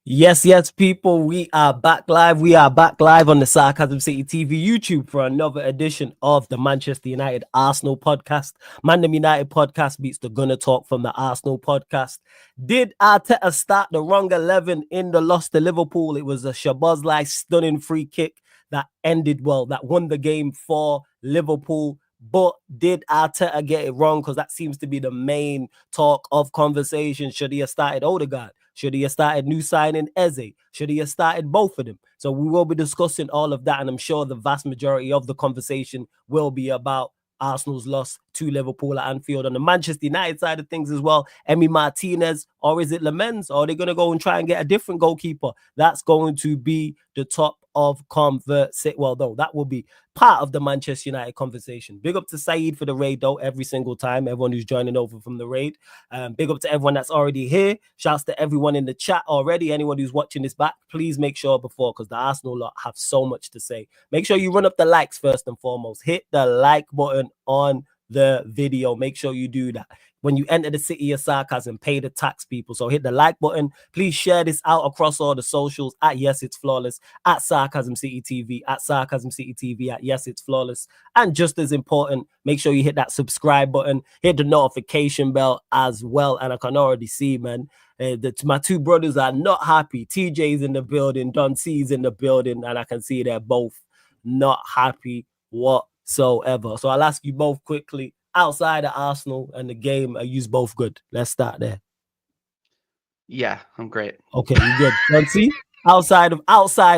Yes, yes, people, we are back live. We are back live on the Sarcasm City TV YouTube for another edition of the Manchester United Arsenal podcast. Mandem United podcast beats the Gunner Talk from the Arsenal podcast. Did Arteta start the wrong 11 in the loss to Liverpool? It was a Shabazz-like stunning free kick that ended well, that won the game for Liverpool. But did Arteta get it wrong? Because that seems to be the main talk of conversation. Should he have started Odegaard? Should he have started new signing Eze? Should he have started both of them? So we will be discussing all of that, and I'm sure the vast majority of the conversation will be about Arsenal's loss to Liverpool at Anfield. On the Manchester United side of things as well, Emi Martinez, or is it Lamens? Or are they going to go and try and get a different goalkeeper? That's going to be the top of conversation. Well, no, that will be part of the Manchester United conversation. Big up to Saeed for the raid, though, every single time. Everyone who's joining over from the raid. Big up to everyone that's already here. Shouts to everyone in the chat already. Anyone who's watching this back, please make sure because the Arsenal lot have so much to say. Make sure you run up the likes first and foremost. Hit the like button on the video. Make sure you do that. When you enter the city of sarcasm, pay the tax, people. So hit the like button. Please share this out across all the socials at Yes It's Flawless, at Sarcasm City TV, at Sarcasm City TV, at Yes It's Flawless. And just as important, make sure you hit that subscribe button, hit the notification bell as well. And I can already see, man, my two brothers are not happy. TJ's in the building, Don C's in the building, and I can see they're both not happy whatsoever. So I'll ask you both quickly, outside of Arsenal and the game, are you both good? Let's start there. Yeah, I'm great. Okay, you good. Don C, outside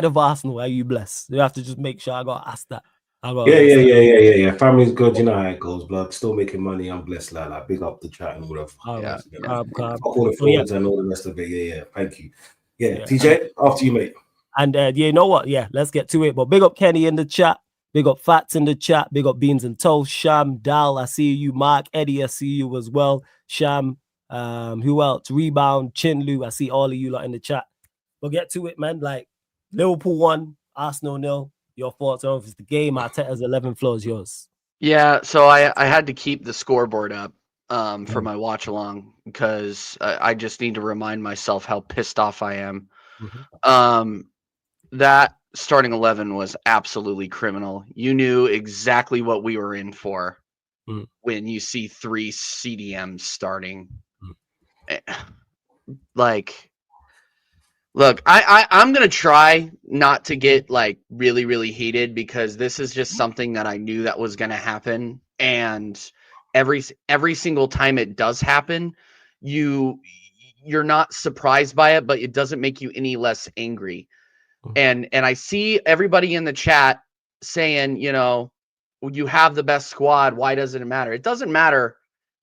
of Arsenal, are you blessed? You have to just make sure I got to ask that. Yeah. Family's good. You know how it goes, blood. Still making money. I'm blessed, like big up the chat and all of all yeah. Calm. All the frauds and all the rest of it. Yeah. Thank you. Yeah. TJ, after you, mate. And you know what? Yeah, let's get to it. But big up Kenny in the chat. Big up Fats in the chat. Big up Beans and Toast. Sham, Dal, I see you. Mark, Eddie, I see you as well. Sham, who else? Rebound, Chinlu, I see all of you lot in the chat. But get to it, man. Like, Liverpool 1, Arsenal 0. Your thoughts on the game? Arteta's 11 floor is yours. Yeah, so I had to keep the scoreboard up for my watch along because I just need to remind myself how pissed off I am. Mm-hmm. That starting 11 was absolutely criminal. You knew exactly what we were in for when you see 3 CDMs starting. Like, look, I'm going to try not to get like really, really heated because this is just something that I knew that was going to happen. And every single time it does happen, you're not surprised by it, but it doesn't make you any less angry. And I see everybody in the chat saying, you know, you have the best squad. Why doesn't it matter? It doesn't matter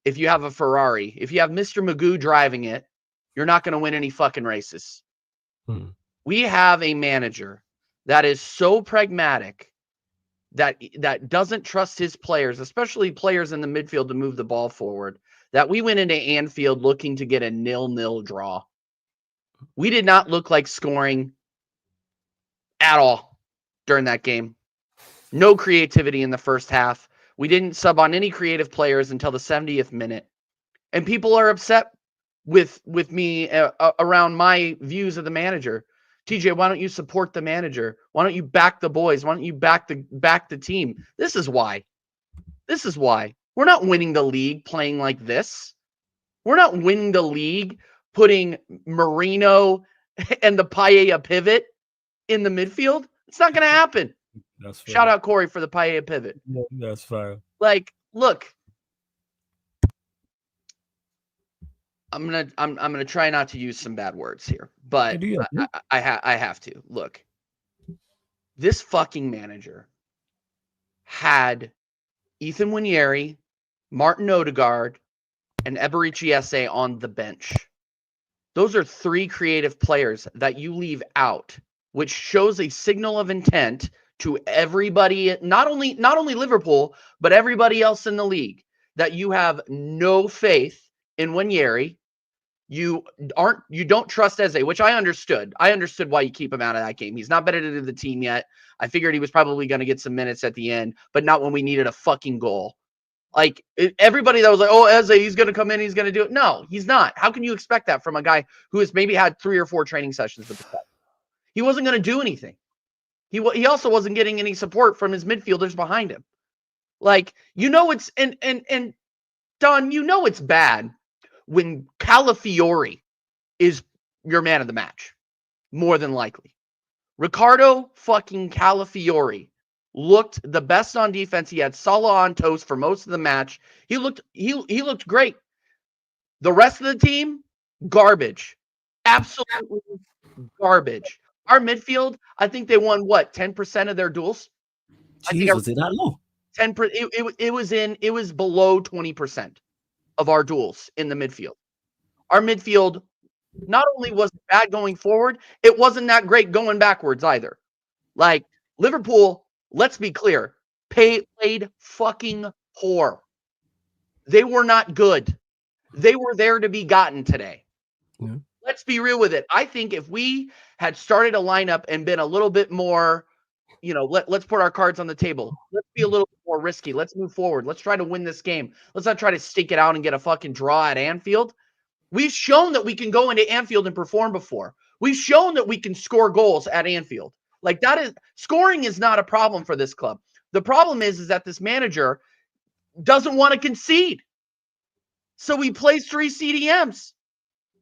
if you have a Ferrari. If you have Mr. Magoo driving it, you're not going to win any fucking races. We have a manager that is so pragmatic that doesn't trust his players, especially players in the midfield, to move the ball forward, that we went into Anfield looking to get a 0-0 draw. We did not look like scoring at all during that game. No creativity in the first half. We didn't sub on any creative players until the 70th minute. And people are upset with me around my views of the manager. TJ, why don't you support the manager? Why don't you back the boys? Why don't you back the team? This is why. We're not winning the league playing like this. We're not winning the league putting Marino and the Paella pivot in the midfield. It's not going to happen. Shout out Corey for the Paella pivot. Yeah, that's fine. Like, look, I'm gonna try not to use some bad words here, but I have to. Look, this fucking manager had Ethan Nwaneri, Martin Odegaard, and Eberechi Esse on the bench. Those are 3 creative players that you leave out, which shows a signal of intent to everybody, not only Liverpool, but everybody else in the league, that you have no faith in Nwaneri. You don't trust Eze, which I understood. I understood why you keep him out of that game. He's not better to the team yet. I figured he was probably going to get some minutes at the end, but not when we needed a fucking goal. Like everybody that was like, oh, Eze, he's going to come in, he's going to do it. No, he's not. How can you expect that from a guy who has maybe had 3 or 4 training sessions with the club? He wasn't going to do anything. He also wasn't getting any support from his midfielders behind him. Like, it's and Don, it's bad when Calafiori is your man of the match, more than likely. Ricardo fucking Calafiori looked the best on defense. He had Salah on toast for most of the match. He looked great. The rest of the team, garbage. Absolutely garbage. Our midfield, I think they won 10% of their duels. Jeez, was it that low? 10%. It was below 20% of our duels in the midfield. Our midfield not only was bad going forward, it wasn't that great going backwards either. Like Liverpool, let's be clear, played fucking poor. They were not good. They were there to be gotten today. Yeah. Let's be real with it. I think if we had started a lineup and been a little bit more, let's put our cards on the table. Let's be a little bit more risky. Let's move forward. Let's try to win this game. Let's not try to stake it out and get a fucking draw at Anfield. We've shown that we can go into Anfield and perform before. We've shown that we can score goals at Anfield. Like scoring is not a problem for this club. The problem is that this manager doesn't want to concede. So he plays 3 CDMs.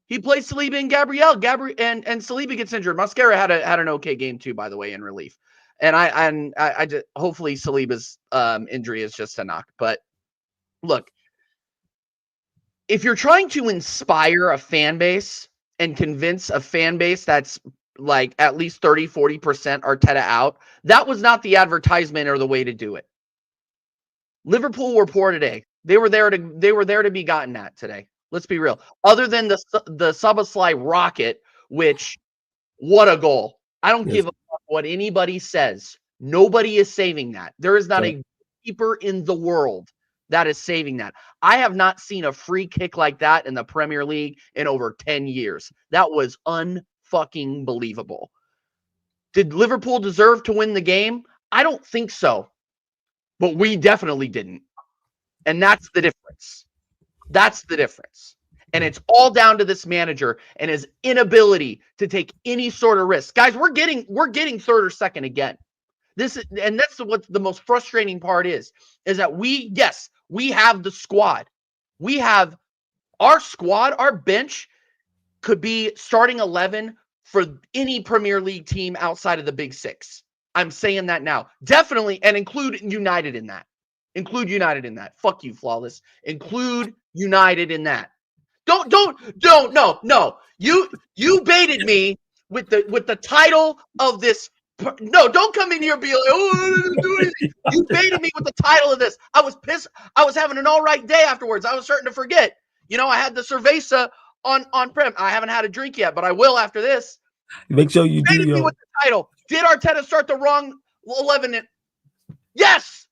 He plays Saliba and Gabriel. And Saliba gets injured. Mascara had an okay game too, by the way, in relief. And I just, hopefully Saliba's injury is just a knock. But look, if you're trying to inspire a fan base and convince a fan base that's like at least 30, 40% Arteta out, that was not the advertisement or the way to do it. Liverpool were poor today. They were there to be gotten at today. Let's be real. Other than the Szoboszlai rocket, which, what a goal. I don't give a fuck what anybody says. Nobody is saving that. There is not a keeper in the world that is saving that. I have not seen a free kick like that in the Premier League in over 10 years. That was unfucking believable. Did Liverpool deserve to win the game? I don't think so. But we definitely didn't. And that's the difference. That's the difference. And it's all down to this manager and his inability to take any sort of risk. Guys, we're getting third or second again. That's what the most frustrating part is that we have the squad. We have our squad, our bench could be starting 11 for any Premier League team outside of the Big Six. I'm saying that now. Definitely, and include United in that. Include United in that. Fuck you, Flawless. Include United in that. No. You baited me with the title of this. No, don't come in here and be like, oh, you baited me with the title of this. I was pissed. I was having an all right day afterwards. I was starting to forget. I had the cerveza on prem. I haven't had a drink yet, but I will after this. Make sure you do me with the title. Did Arteta start the wrong 11? Yes.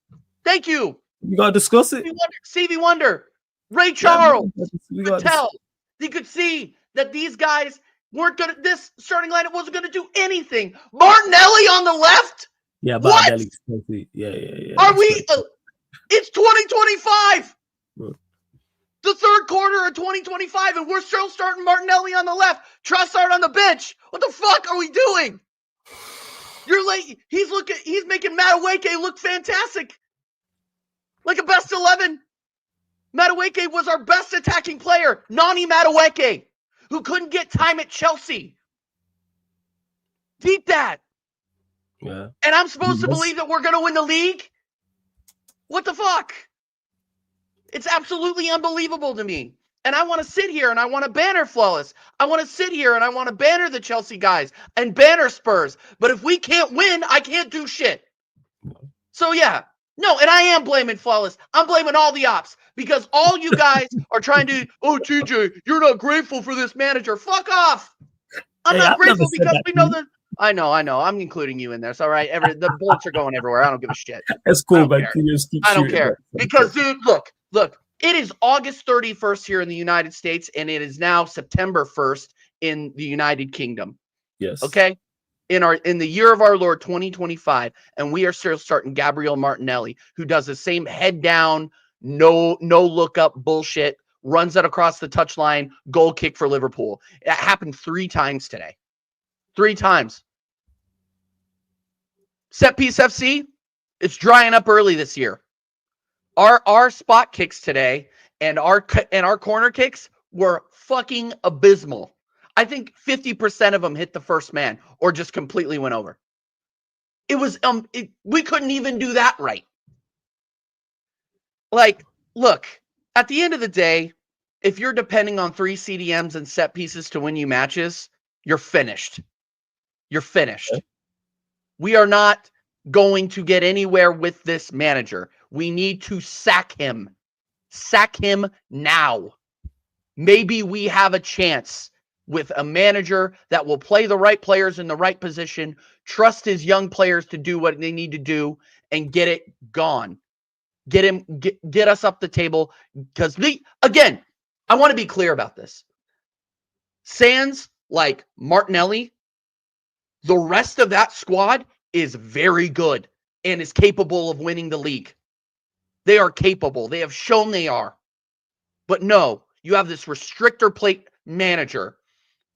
Thank you. You gotta discuss it. Stevie Wonder, Ray Charles. You could tell. You could see that these guys weren't gonna. This starting lineup wasn't gonna do anything. Martinelli on the left. Yeah, Martinelli. Yeah. Are we? It's 2025. The third quarter of 2025, and we're still starting Martinelli on the left, Trossard on the bench. What the fuck are we doing? You're late. He's making Madueke look fantastic. Like a best 11. Madueke was our best attacking player. Nani Madueke, who couldn't get time at Chelsea. Deep that. Yeah. And I'm supposed to believe that we're going to win the league? What the fuck? It's absolutely unbelievable to me. And I want to sit here and I want to banner Flawless. I want to sit here and I want to banner the Chelsea guys and banner Spurs. But if we can't win, I can't do shit. So yeah. No, and I am blaming Flawless. I'm blaming all the ops because all you guys are trying to, TJ, you're not grateful for this manager. Fuck off. I'm not grateful because we know that. I know. I'm including you in this. All right. The bullets are going everywhere. I don't give a shit. That's cool, man. I don't care. Because, dude, look, it is August 31st here in the United States, and it is now September 1st in the United Kingdom. Yes. Okay? In the year of our Lord 2025, and we are still starting Gabriel Martinelli, who does the same head down, no look up bullshit, runs it across the touchline, goal kick for Liverpool. It happened 3 times today. 3 times. Set piece FC, it's drying up early this year. Our spot kicks today and our corner kicks were fucking abysmal. I think 50% of them hit the first man or just completely went over. It was we couldn't even do that right. Like, look, at the end of the day, if you're depending on 3 CDMs and set pieces to win you matches, you're finished. You're finished. Okay. We are not going to get anywhere with this manager. We need to sack him. Sack him now. Maybe we have a chance with a manager that will play the right players in the right position, trust his young players to do what they need to do, and get it gone. Get us up the table. Because again, I want to be clear about this. Sans like Martinelli, the rest of that squad is very good and is capable of winning the league. They are capable. They have shown they are. But no, you have this restrictor plate manager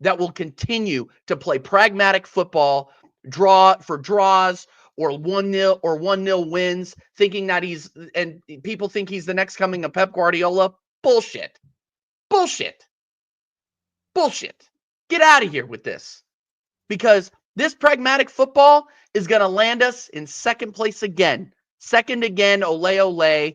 that will continue to play pragmatic football, draw for draws or 1-0 or 1-0 wins, thinking that and people think he's the next coming of Pep Guardiola. Bullshit. Bullshit. Bullshit. Get out of here with this. Because this pragmatic football is going to land us in second place again. Second again, ole ole.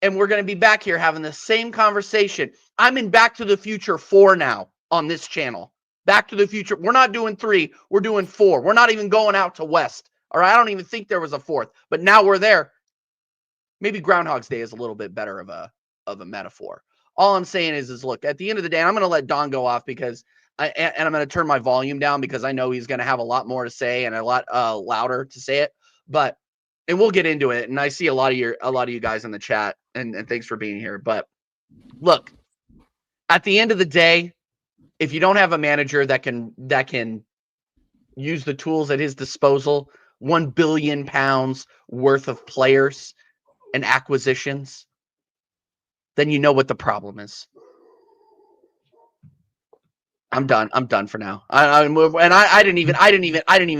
And we're going to be back here having the same conversation. I'm in Back to the Future 4 now on this channel. Back to the Future. We're not doing 3. We're doing 4. We're not even going out to West. All right, I don't even think there was a 4th. But now we're there. Maybe Groundhog's Day is a little bit better of a metaphor. All I'm saying is look, at the end of the day, and I'm going to let Don go off because I'm going to turn my volume down because I know he's going to have a lot more to say and a lot louder to say it. And we'll get into it. And I see a lot of you guys in the chat, and thanks for being here. But look, at the end of the day, if you don't have a manager that can use the tools at his disposal, £1 billion worth of players and acquisitions, then you know what the problem is. I'm done. I'm done for now. I didn't even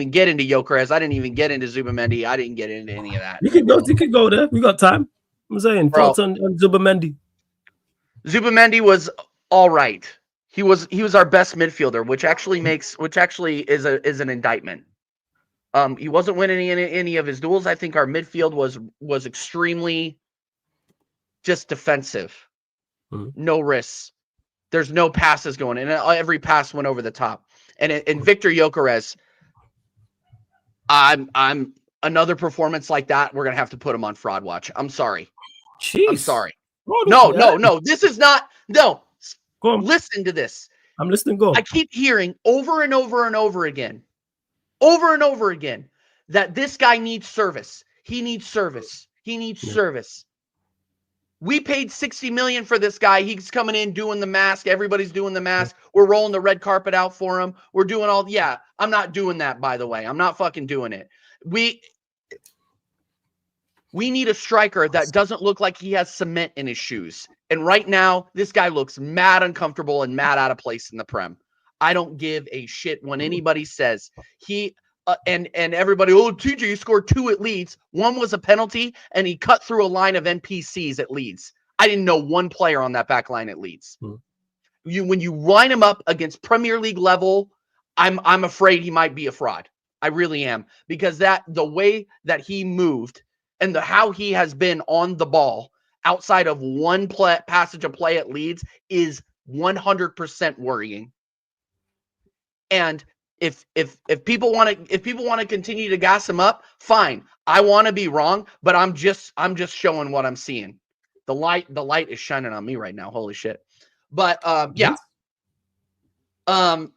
get into Gyökeres. I didn't even get into Zubamendi. I didn't get into any of that. You can go there. We got time. I'm saying thoughts on Zubamendi. Zubamendi was all right. He was our best midfielder, which actually is an indictment. He wasn't winning any of his duels. I think our midfield was extremely just defensive. Mm-hmm. No risks. There's no passes going in. Every pass went over the top. And Victor Gyökeres, I'm another performance like that. We're gonna have to put him on fraud watch. I'm sorry. Jeez. I'm sorry. No. This is not. No. Listen to this. I'm listening. Go. I keep hearing over and over and over again, that this guy needs service. He needs service. He needs service. We paid $60 million for this guy. He's coming in doing the mask. Everybody's doing the mask. We're rolling the red carpet out for him. We're doing all. Yeah, I'm not doing that, by the way. I'm not fucking doing it. We need a striker that doesn't look like he has cement in his shoes. And right now, this guy looks mad uncomfortable and mad out of place in the Prem. I don't give a shit when anybody says he. And everybody, TJ scored 2 at Leeds. 1 was a penalty, and he cut through a line of NPCs at Leeds. I didn't know one player on that back line at Leeds. When you line him up against Premier League level, I'm afraid he might be a fraud. I really am, because the way that he moved and how he has been on the ball outside of one passage of play at Leeds is 100% worrying. And if people want to continue to gas him up, fine. I want to be wrong, but I'm just showing what I'm seeing. The light is shining on me right now. Holy shit. But yeah. Am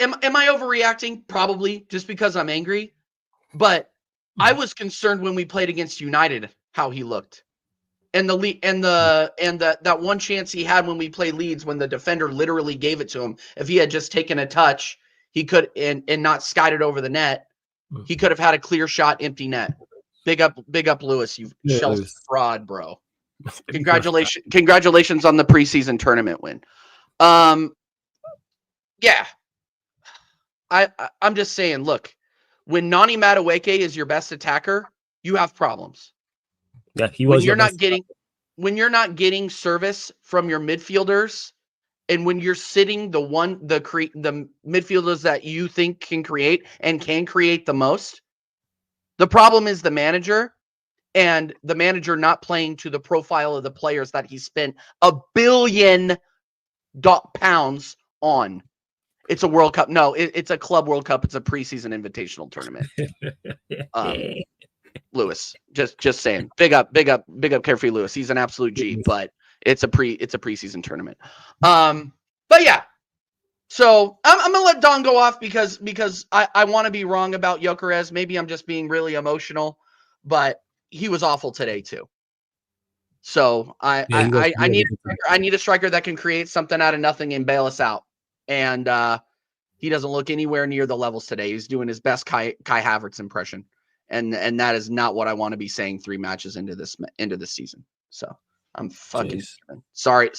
I overreacting? Probably, just because I'm angry. But I was concerned when we played against United how he looked. And that one chance he had when we played Leeds, when the defender literally gave it to him, if he had just taken a touch, he could and not skied it over the net, he could have had a clear shot, empty net. Big up, Lewis. You Yeah, Chelsea Lewis. fraud, bro. Congratulations on the preseason tournament win. Yeah. I'm just saying, look, when Nani Madueke is your best attacker, you have problems. Yeah, he When was you're your not best. getting service from your midfielders, and when you're sitting the midfielders that you think can create the most, the problem is the manager, and the manager not playing to the profile of the players that he spent £1 billion on. It's a World Cup. No, it's a Club World Cup. It's a preseason invitational tournament. Lewis, just saying. Big up, Carefree Lewis. He's an absolute G, but it's a preseason tournament. But yeah. So I'm gonna let Don go off because I want to be wrong about Gyökeres. Maybe I'm just being really emotional, but he was awful today too. So I need a striker that can create something out of nothing and bail us out. And he doesn't look anywhere near the levels today. He's doing his best Kai Havertz impression, and that is not what I want to be saying 3 matches into this season. So I'm fucking sorry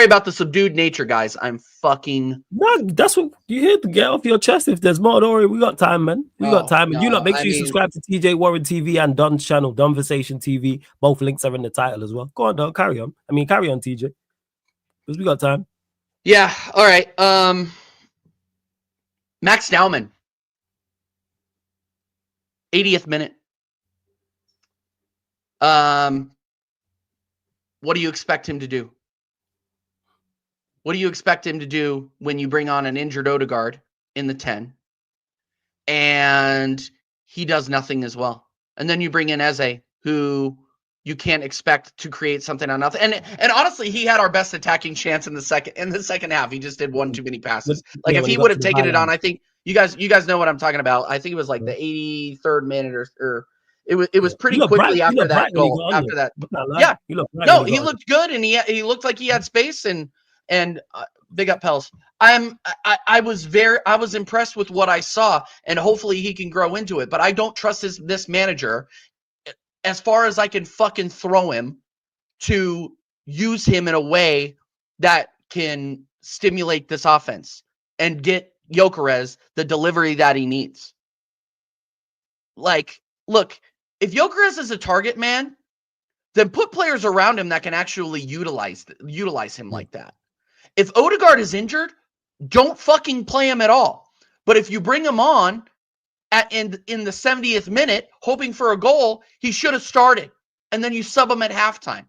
about the subdued nature, guys. I'm fucking no. That's what you here to get off your chest. If there's more, don't worry. We got time, man. We got time. And you lot, make sure you subscribe to TJ Warren TV and Don's channel, Donversation TV. Both links are in the title as well. Go on, Don. Carry on. Carry on, TJ. Because we got time. Yeah. All right. Max Naumann. 80th minute. What do you expect him to do? What do you expect him to do when you bring on an injured Odegaard in the 10 and he does nothing as well? And then you bring in Eze, who you can't expect to create something on nothing. And honestly, he had our best attacking chance in the second half. He just did one too many passes. Like if he would have taken it on, I think you guys know what I'm talking about. I think it was like the 83rd minute or it was pretty quickly after that goal. After that, yeah, no, he looked good and he looked like he had space and big up Pels. I was impressed with what I saw, and hopefully he can grow into it. But I don't trust this manager as far as I can fucking throw him to use him in a way that can stimulate this offense and get Gyökeres the delivery that he needs. Like, look, if Gyökeres is a target man, then put players around him that can actually utilize him like that. If Odegaard is injured, don't fucking play him at all. But if you bring him on in the 70th minute, hoping for a goal, he should have started. And then you sub him at halftime.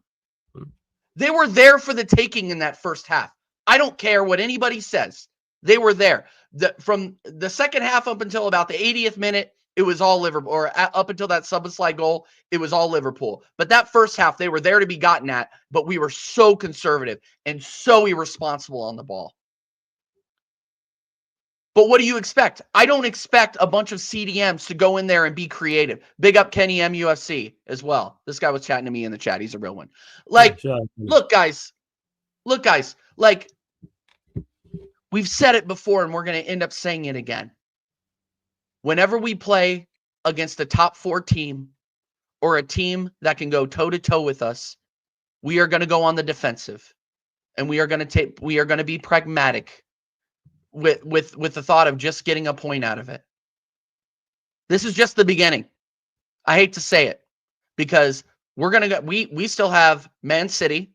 They were there for the taking in that first half. I don't care what anybody says. They were there. From the second half up until about the 80th minute, it was all Liverpool. Or up until that sub-slide goal, it was all Liverpool. But that first half, they were there to be gotten at. But we were so conservative and so irresponsible on the ball. But what do you expect? I don't expect a bunch of CDMs to go in there and be creative. Big up Kenny MUFC as well. This guy was chatting to me in the chat. He's a real one. Like, look, guys. Like, we've said it before and we're going to end up saying it again. Whenever we play against a top 4 team or a team that can go toe-to-toe with us, we are going to go on the defensive. And we are going to be pragmatic with the thought of just getting a point out of it. This is just the beginning. I hate to say it because we still have Man City.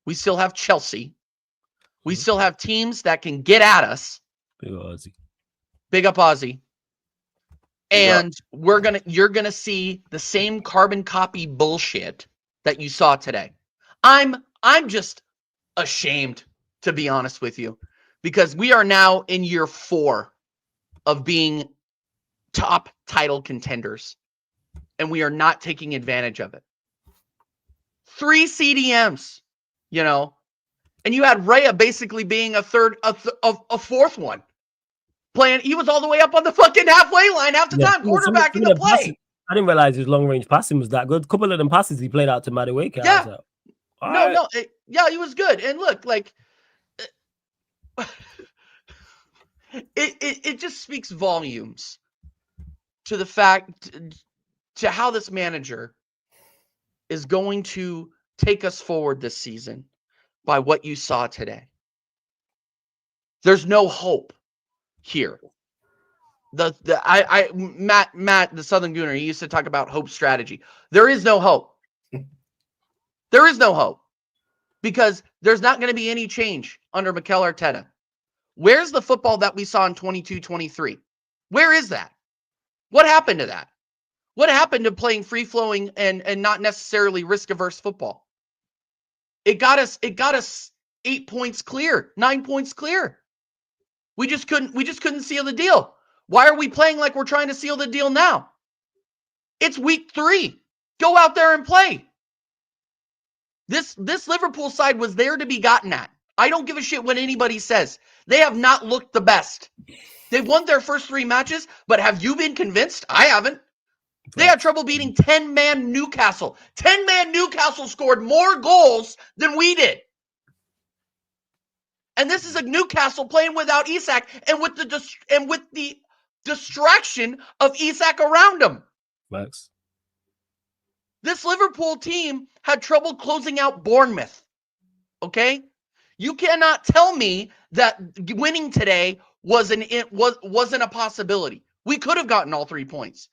We still have Chelsea. We still have teams that can get at us. Big up Aussie. And you're gonna see the same carbon copy bullshit that you saw today. I'm just ashamed, to be honest with you, because we are now in year 4 of being top title contenders, and we are not taking advantage of it. 3 CDMs, and you had Raya basically being a fourth one. Playing, he was all the way up on the fucking halfway line half the time, quarterbacking the play. Passes, I didn't realize his long range passing was that good. A couple of them passes he played out to Madueke. Yeah. He was good. And look, like, it just speaks volumes to the fact to how this manager is going to take us forward this season by what you saw today. There's no hope here. Matt, the Southern Gooner, he used to talk about hope strategy. There is no hope. There is no hope because there's not going to be any change under Mikel Arteta. Where's the football that we saw in 22-23? Where is that? What happened to that? What happened to playing free-flowing and not necessarily risk-averse football? It got us 8 points clear, 9 points clear. We just couldn't seal the deal. Why are we playing like we're trying to seal the deal now? It's week 3. Go out there and play. This Liverpool side was there to be gotten at. I don't give a shit what anybody says. They have not looked the best. They've won their first 3 matches, but have you been convinced? I haven't. They had trouble beating 10-man Newcastle. 10-man Newcastle scored more goals than we did. And this is a Newcastle playing without Isak and with the distraction of Isak around him. Max. This Liverpool team had trouble closing out Bournemouth. Okay? You cannot tell me that winning today wasn't a possibility. We could have gotten all 3 points.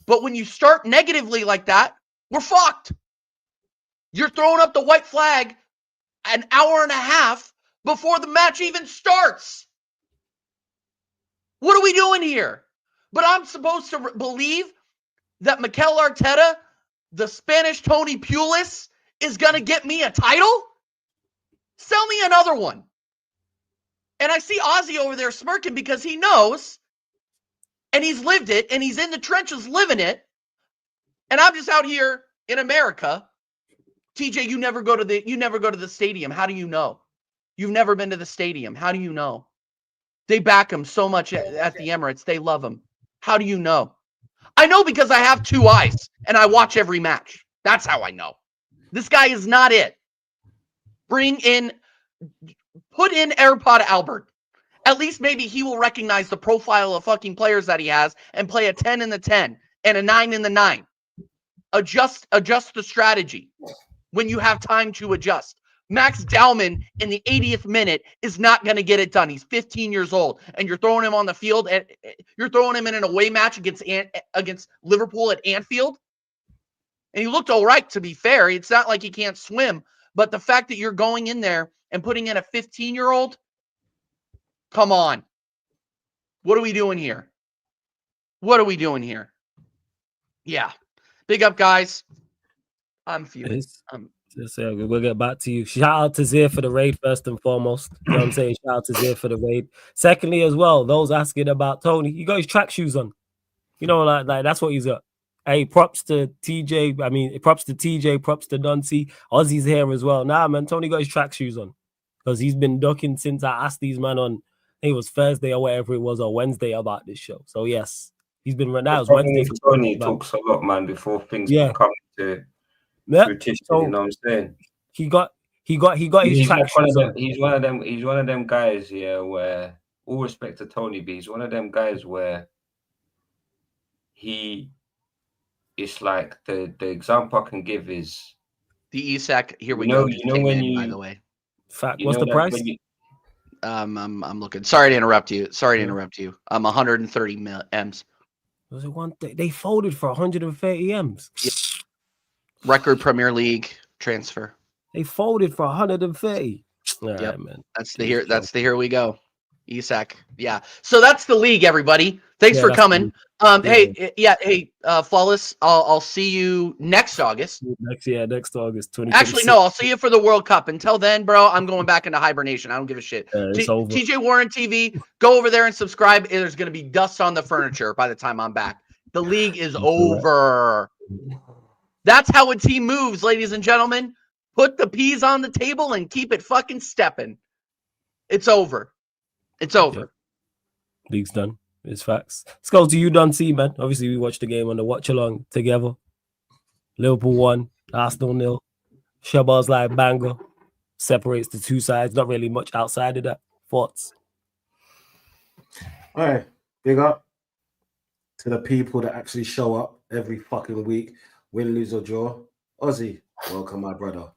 But when you start negatively like that, we're fucked. You're throwing up the white flag an hour and a half before the match even starts. What are we doing here? But I'm supposed to believe that Mikel Arteta, the Spanish Tony Pulis, is going to get me a title? Sell me another one. And I see Ozzy over there smirking because he knows, and he's lived it, and he's in the trenches living it. And I'm just out here in America. TJ, you never go to the stadium. How do you know? You've never been to the stadium. How do you know? They back him so much at the Emirates. They love him. How do you know? I know because I have 2 eyes and I watch every match. That's how I know. This guy is not it. Put in AirPod Albert. At least maybe he will recognize the profile of fucking players that he has and play a 10 in the 10 and a 9 in the 9. Adjust the strategy when you have time to adjust. Max Dowman in the 80th minute is not going to get it done. He's 15 years old, and you're throwing him on the field, and you're throwing him in an away match against Liverpool at Anfield. And he looked all right, to be fair. It's not like he can't swim, but the fact that you're going in there and putting in a 15-year-old, come on. What are we doing here? What are we doing here? Yeah. Big up, guys. I'm fuming. We'll get back to you. Shout out to Zir for the raid, first and foremost. You know what I'm saying? Shout out to Zir for the raid. Secondly, as well, those asking about Tony, he got his track shoes on. You know, like that's what he's got. Hey, props to TJ. I mean, props to TJ, props to Duncy. Ozzy's here as well. Nah, man, Tony got his track shoes on because he's been ducking since I asked these man on, I think it was Thursday or whatever it was, or Wednesday about this show. So, yes, he's been right now. Wednesday. Tony talks a lot, man, before things come to fruition. So, you know what I'm saying? He got his track shoes on. He's one of them guys, yeah, where, all respect to Tony B, he's one of them guys where it's like the example I can give is the Isak. Here we go. You know when by the way. Fact, what's the price? I'm looking. Sorry to interrupt you. I'm 130 M's. Was it one thing? They folded for 130 M's. Yeah. Record Premier League transfer. They folded for 130. All yep. Right, man. That's the here we go. Isak. Yeah. So that's the league, everybody. Thanks for coming. Hey, Flawless, I'll see you next August. Next August 2026. Actually, no, I'll see you for the World Cup. Until then, bro, I'm going back into hibernation. I don't give a shit. TJ Warren TV, go over there and subscribe. There's going to be dust on the furniture by the time I'm back. The league is over. That's how a team moves, ladies and gentlemen. Put the peas on the table and keep it fucking stepping. It's over. It's over. Okay. League's done. It's facts. Let's go to you, Duncy, man. Obviously, we watched the game on the watch along together. Liverpool 1, Arsenal 0. Shabazz like banger. Separates the two sides. Not really much outside of that. Thoughts? All right. Big up to the people that actually show up every fucking week. Win, lose or draw. Ozzy, welcome, my brother.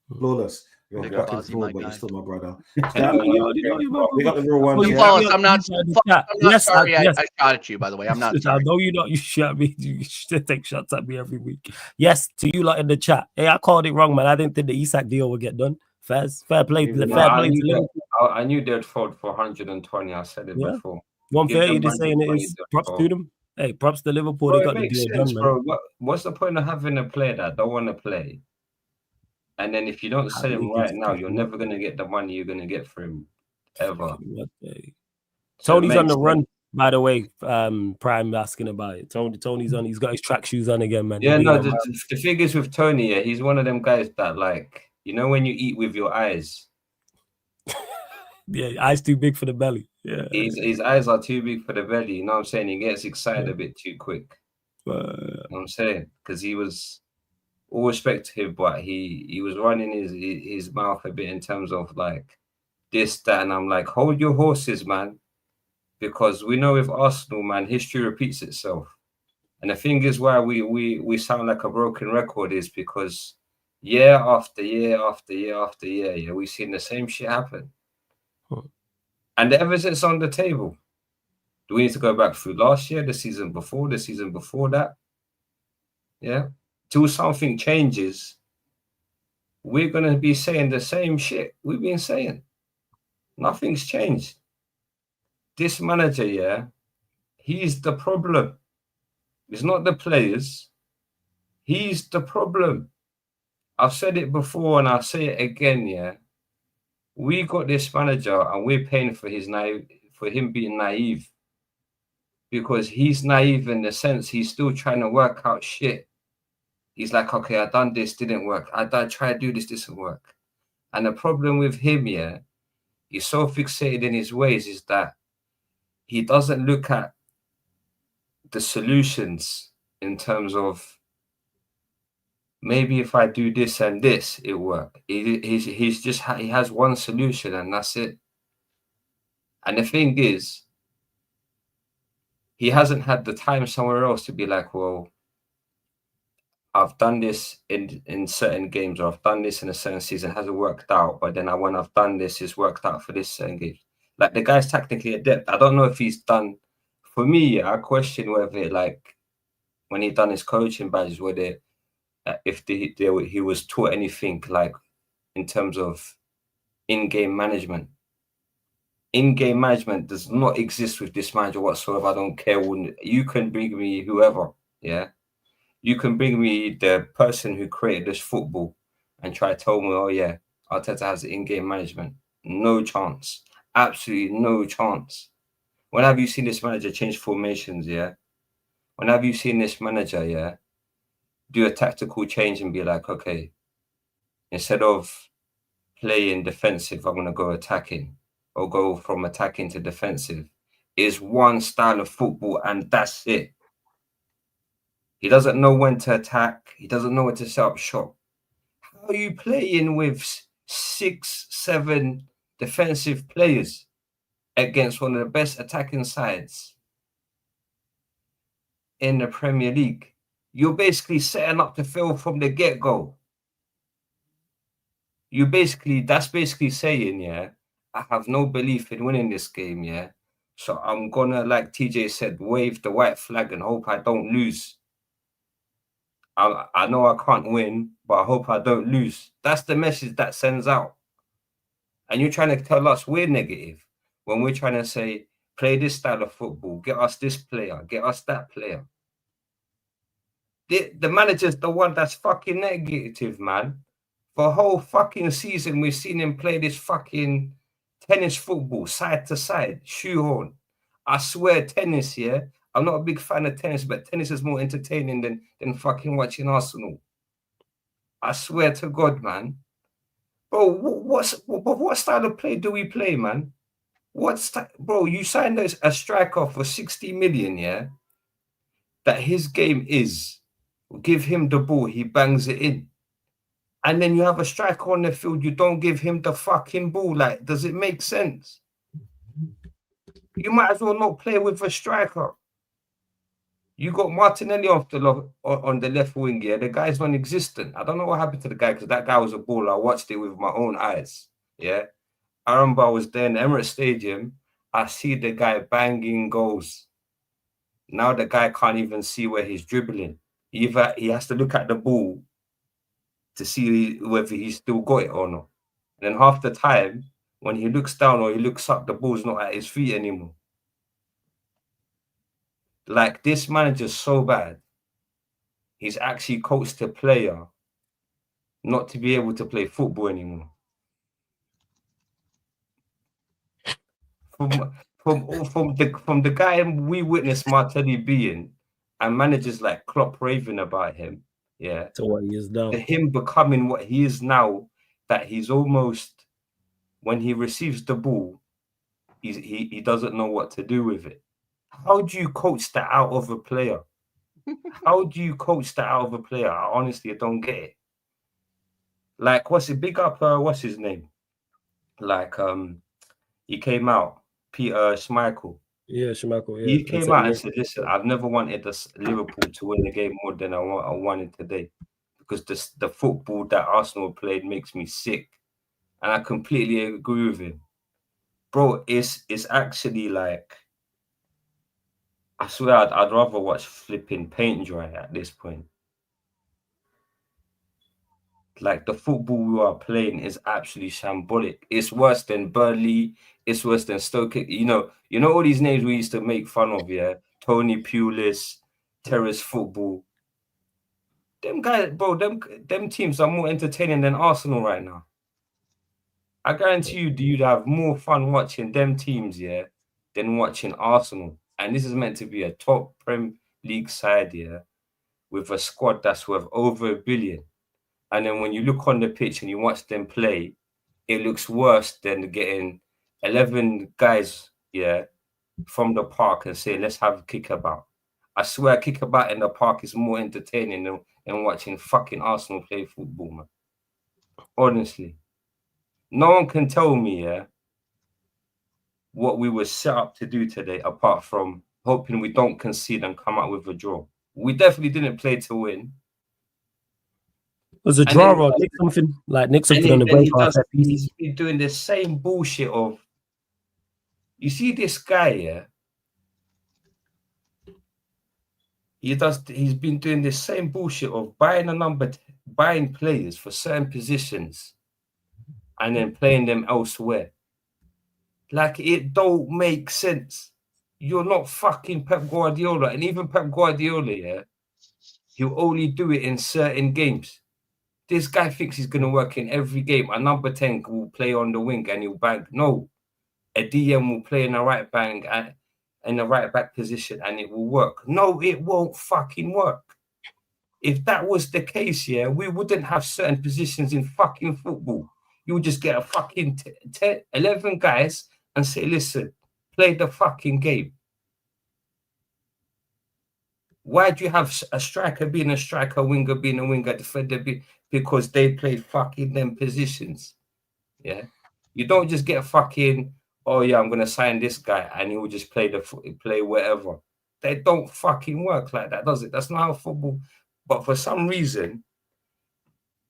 Flawless. You're a fucking fraud, but you're still my brother. We got the real ones. Flawless, I'm not sorry. I shot at you, by the way. I'm not sorry. No, you're not. You shot me. You should take shots at me every week. Yes, to you lot in the chat. Hey, I called it wrong, man. I didn't think the Isak deal would get done. Fair play. I knew they'd fold for 120. I said it before. 130, just saying it is props to them. Hey, props to Liverpool. Bro, they got the deal done, bro. What's the point of having a player that don't want to play? And then if you don't sell him right now, you're never going to get the money you're going to get for him ever. Tony's on the run, by the way. Prime asking about it. Tony's on. He's got his track shoes on again, man. Yeah, no, the thing is with Tony, yeah, he's one of them guys that, like, you know, when you eat with your eyes. Yeah, eyes too big for the belly. Yeah, his eyes are too big for the belly. You know what I'm saying? He gets excited a bit too quick. You know what I'm saying? Because he was, all respect to him, but he was running his mouth a bit in terms of like this, that, and I'm like, hold your horses, man, because we know with Arsenal, man, history repeats itself. And the thing is why we sound like a broken record is because year after year after year after year, yeah, we've seen the same shit happen. And the evidence on the table. Do we need to go back through last year, the season before that? Yeah. Till something changes, we're going to be saying the same shit we've been saying. Nothing's changed. This manager, yeah, he's the problem. It's not the players. He's the problem. I've said it before and I'll say it again, yeah. We got this manager and we're paying for him being naive. Because he's naive in the sense he's still trying to work out shit. He's like, okay, I done this, didn't work. I try to do this, doesn't work. And the problem with him, yeah, he's so fixated in his ways is that he doesn't look at the solutions in terms of maybe if I do this and this, it'll work. He has one solution and that's it. And the thing is, he hasn't had the time somewhere else to be like, well, I've done this in certain games, or I've done this in a certain season, hasn't worked out. But then when I've done this, it's worked out for this certain game. Like the guy's technically adept. I don't know if he's done. For me, I question whether like when he done his coaching badges, whether he was taught anything like in terms of in-game management. In-game management does not exist with this manager whatsoever. I don't care. You can bring me whoever, yeah. You can bring me the person who created this football and try to tell me, oh yeah, Arteta has in-game management. No chance. Absolutely no chance. When have you seen this manager change formations, yeah? When have you seen this manager, yeah, do a tactical change and be like, okay, instead of playing defensive, I'm going to go attacking, or go from attacking to defensive. Is one style of football and that's it. He doesn't know when to attack. He doesn't know when to set up shop. How are you playing with 6, 7 defensive players against one of the best attacking sides in the Premier League? You're basically setting up to fail from the get-go. That's basically saying, yeah, I have no belief in winning this game, yeah. So I'm gonna, like TJ said, wave the white flag and hope I don't lose. I know I can't win, but I hope I don't lose. That's the message that sends out. And you're trying to tell us we're negative when we're trying to say, play this style of football, get us this player, get us that player. The manager's the one that's fucking negative, man. For a whole fucking season, we've seen him play this fucking tennis football, side to side, shoehorn. I swear, tennis, yeah. I'm not a big fan of tennis, but tennis is more entertaining than fucking watching Arsenal. I swear to God, man. Bro, what style of play do we play, man? Bro, you signed a striker for 60 million, yeah? That his game is, give him the ball, he bangs it in. And then you have a striker on the field, you don't give him the fucking ball. Like, does it make sense? You might as well not play with a striker. You got Martinelli on the left wing, yeah. The guy's non-existent. I don't know what happened to the guy because that guy was a baller. I watched it with my own eyes, yeah. I remember I was there in the Emirates Stadium. I see the guy banging goals. Now the guy can't even see where he's dribbling. Either he has to look at the ball to see whether he's still got it or not. And then half the time, when he looks down or he looks up, the ball's not at his feet anymore. Like, this manager's so bad. He's actually coached a player not to be able to play football anymore. From the guy we witnessed Martinelli being, and managers like Klopp raving about him, yeah. To what he is now. To him becoming what he is now, that he's almost, when he receives the ball, he doesn't know what to do with it. How do you coach that out of a player? How do you coach that out of a player? I honestly don't get it. Like, what's his name? Like, he came out, Peter Schmeichel. Yeah, Schmeichel. Yeah, he came out and said, "Listen, I've never wanted this Liverpool to win the game more than I wanted today, because the football that Arsenal played makes me sick," and I completely agree with him, bro. It's actually like, I swear I'd rather watch flipping paint dry at this point. Like, the football we are playing is absolutely shambolic. It's worse than Burnley. It's worse than Stoke. You know all these names we used to make fun of, yeah? Tony Pulis, Terrace Football. Them guys, bro, them teams are more entertaining than Arsenal right now. I guarantee you'd have more fun watching them teams, yeah, than watching Arsenal. And this is meant to be a top Prem League side, yeah, with a squad that's worth over $1 billion. And then when you look on the pitch and you watch them play, it looks worse than getting 11 guys, yeah, from the park and say, let's have a kickabout. I swear, kickabout in the park is more entertaining than watching fucking Arsenal play football, man. Honestly. No one can tell me, yeah, what we were set up to do today, apart from hoping we don't concede and come out with a draw. We definitely didn't play to win. It was a draw or nick something on the break. He's been doing the same bullshit of, you see this guy, yeah? He's been doing the same bullshit of buying players for certain positions and then playing them elsewhere. Like, it don't make sense. You're not fucking Pep Guardiola. And even Pep Guardiola, yeah, he'll only do it in certain games. This guy thinks he's going to work in every game. A number 10 will play on the wing and he'll bang. No, a DM will play in the right bang in the right back position and it will work. No, it won't fucking work. If that was the case, yeah, we wouldn't have certain positions in fucking football. You would just get a fucking 11 guys and say, listen, play the fucking game. Why do you have a striker being a striker, winger being a winger, defender because they play fucking them positions? Yeah. You don't just get fucking, oh yeah, I'm gonna sign this guy and he will just play wherever. They don't fucking work like that, does it? That's not how football. But for some reason,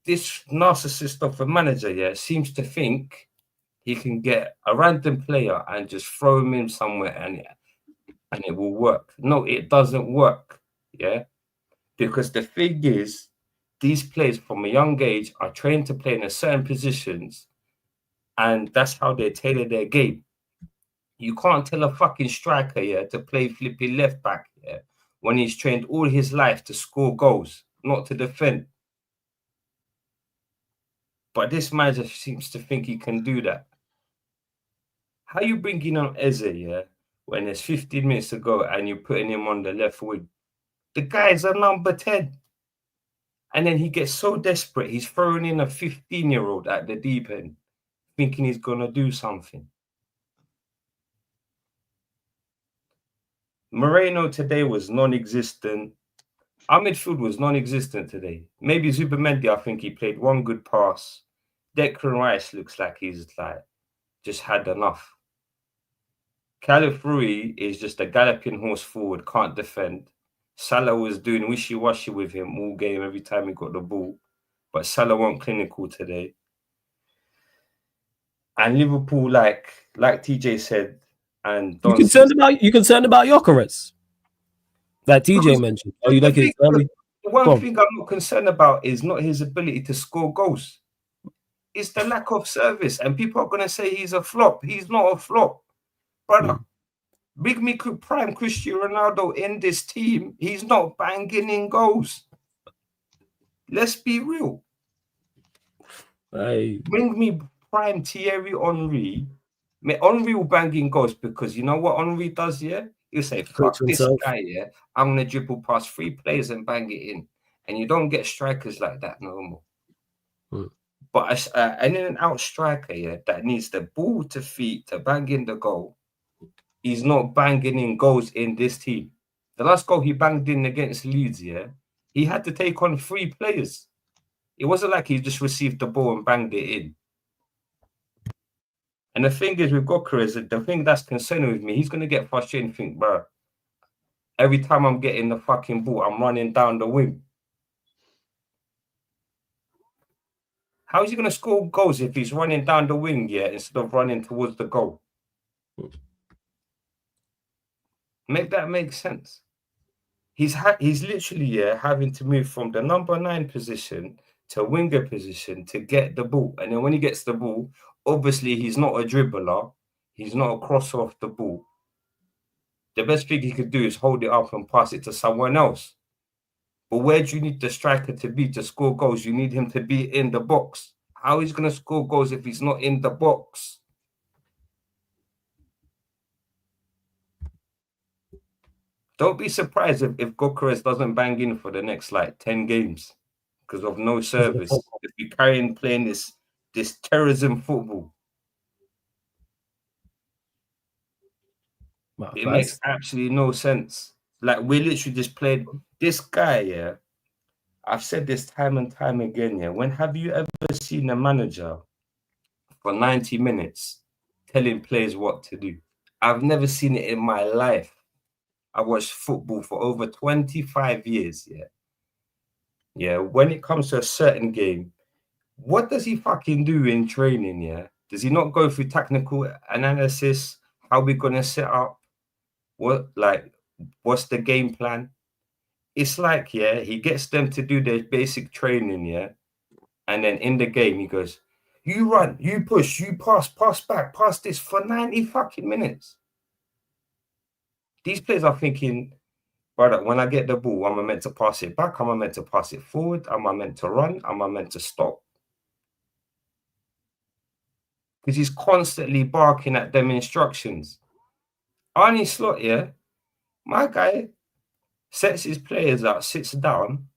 this narcissist of a manager, yeah, seems to think he can get a random player and just throw him in somewhere and it will work. No, it doesn't work. Yeah, because the thing is, these players from a young age are trained to play in a certain positions, and that's how they tailor their game. You can't tell a fucking striker, yeah, to play flipping left back, yeah, when he's trained all his life to score goals, not to defend. But this manager seems to think he can do that. How you bringing on Eze, yeah, when there's 15 minutes to go and you're putting him on the left wing? The guy's a number 10. And then he gets so desperate, he's throwing in a 15-year-old at the deep end, thinking he's going to do something. Moreno today was non-existent. Our midfield was non-existent today. Maybe Zubamendi, I think he played one good pass. Declan Rice looks like he's just had enough. Califrui is just a galloping horse forward, can't defend. Salah was doing wishy-washy with him all game every time he got the ball. But Salah weren't clinical today. And Liverpool, like TJ said, and you concerned about Gyökeres? That TJ mentioned. Oh, you like it? The one thing I'm not concerned about is not his ability to score goals. It's the lack of service. And people are going to say he's a flop. He's not a flop. Brother, big me prime Cristiano Ronaldo in this team. He's not banging in goals. Let's be real. Bring me prime Thierry Henry. Henry will bang in goals because you know what Henry does, yeah? He'll say, fuck this guy, yeah? I'm going to dribble past 3 players and bang it in. And you don't get strikers like that no more. But an in-and-out striker, yeah, that needs the ball to feet to bang in the goal, he's not banging in goals in this team. The last goal he banged in against Leeds, yeah, he had to take on 3 players. It wasn't like he just received the ball and banged it in. And the thing is with Gyökeres, the thing that's concerning with me, he's going to get frustrated and think, bro, every time I'm getting the fucking ball, I'm running down the wing. How is he going to score goals if he's running down the wing, yeah, instead of running towards the goal? Make that make sense. He's literally having to move from the number 9 position to winger position to get the ball. And then when he gets the ball, obviously he's not a dribbler. He's not a crosser off the ball. The best thing he could do is hold it up and pass it to someone else. But where do you need the striker to be to score goals? You need him to be in the box. How is he going to score goals if he's not in the box? Don't be surprised if Gyökeres doesn't bang in for the next 10 games because of no service. If we carry on playing this terrorism football, it makes absolutely no sense. We literally just played this guy. Yeah, I've said this time and time again. Yeah, when have you ever seen a manager for 90 minutes telling players what to do? I've never seen it in my life. I watched football for over 25 years, yeah. Yeah, when it comes to a certain game, what does he fucking do in training, yeah? Does he not go through technical analysis? How we going to set up? What's the game plan? It's yeah, he gets them to do their basic training, yeah? And then in the game, he goes, you run, you push, you pass back, pass this for 90 fucking minutes. These players are thinking, brother, when I get the ball, am I meant to pass it back? Am I meant to pass it forward? Am I meant to run? Am I meant to stop? Because he's constantly barking at them instructions. Arnie Slot, yeah, my guy sets his players out, sits down,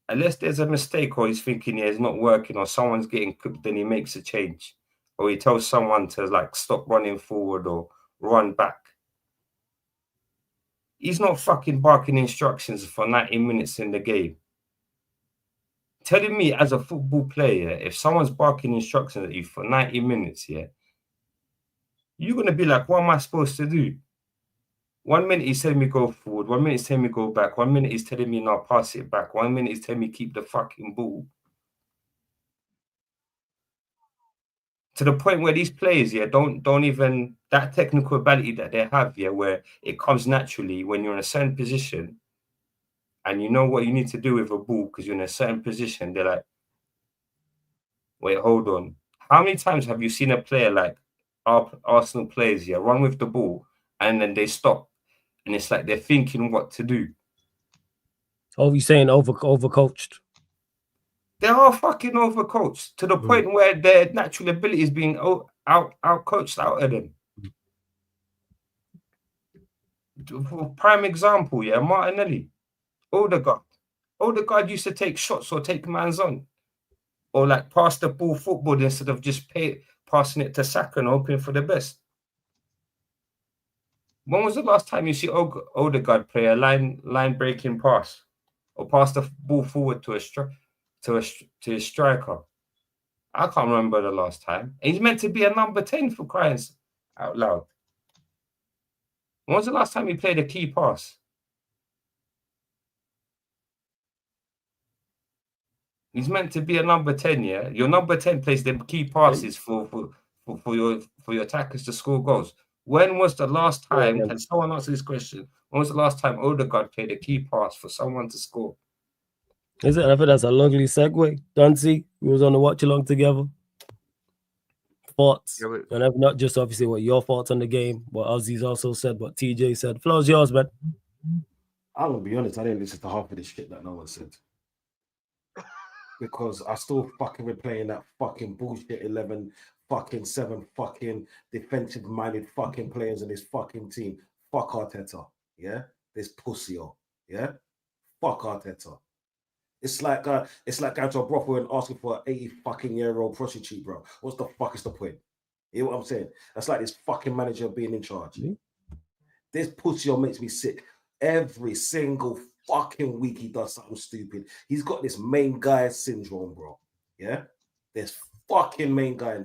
unless there's a mistake or he's thinking, yeah, it's not working or someone's getting cooked, then he makes a change. Or he tells someone to stop running forward or run back. He's not fucking barking instructions for 90 minutes in the game. Telling me as a football player, if someone's barking instructions at you for 90 minutes, yeah, you're going to be like, what am I supposed to do? 1 minute he's telling me go forward, 1 minute he's telling me go back, 1 minute he's telling me now pass it back, 1 minute he's telling me keep the fucking ball. To the point where these players, yeah, don't even, that technical ability that they have, yeah, where it comes naturally when you're in a certain position and you know what you need to do with a ball because you're in a certain position, they're like, wait, hold on. How many times have you seen a player like Arsenal players, yeah, run with the ball and then they stop and it's like they're thinking what to do? Oh, you're saying overcoached? They are fucking overcoached to the point where their natural ability is being outcoached out of them. For prime example, yeah, Martinelli, Odegaard used to take shots or take man's on, or pass the ball football instead of just passing it to Saka and hoping for the best. When was the last time you see Odegaard play a line breaking pass or pass the ball forward to a striker? I can't remember the last time. And he's meant to be a number 10 for crying out loud. When was the last time he played a key pass? He's meant to be a number 10, yeah? Your number 10 plays the key passes for your attackers to score goals. When was the last time, can someone answer this question? When was the last time Odegaard played a key pass for someone to score? Is it? I think that's a lovely segue. Dunsey, we was on the watch along together. Thoughts? And I've not just obviously what your thoughts on the game, what Ozzy's also said, what TJ said. Floor's yours, man. I'm gonna be honest, I didn't listen to half of this shit that no one said. Because I still fucking replaying that fucking bullshit 11 fucking 7 fucking defensive minded fucking players in this fucking team. Fuck Arteta. Yeah? This pussy. Yeah? Fuck Arteta. It's like going to a brothel and asking for an 80 fucking year old prostitute, bro. What's the fuck is the point? You know what I'm saying? That's like this fucking manager being in charge. Mm-hmm. This pussy makes me sick. Every single fucking week he does something stupid. He's got this main guy syndrome, bro. Yeah? This fucking main guy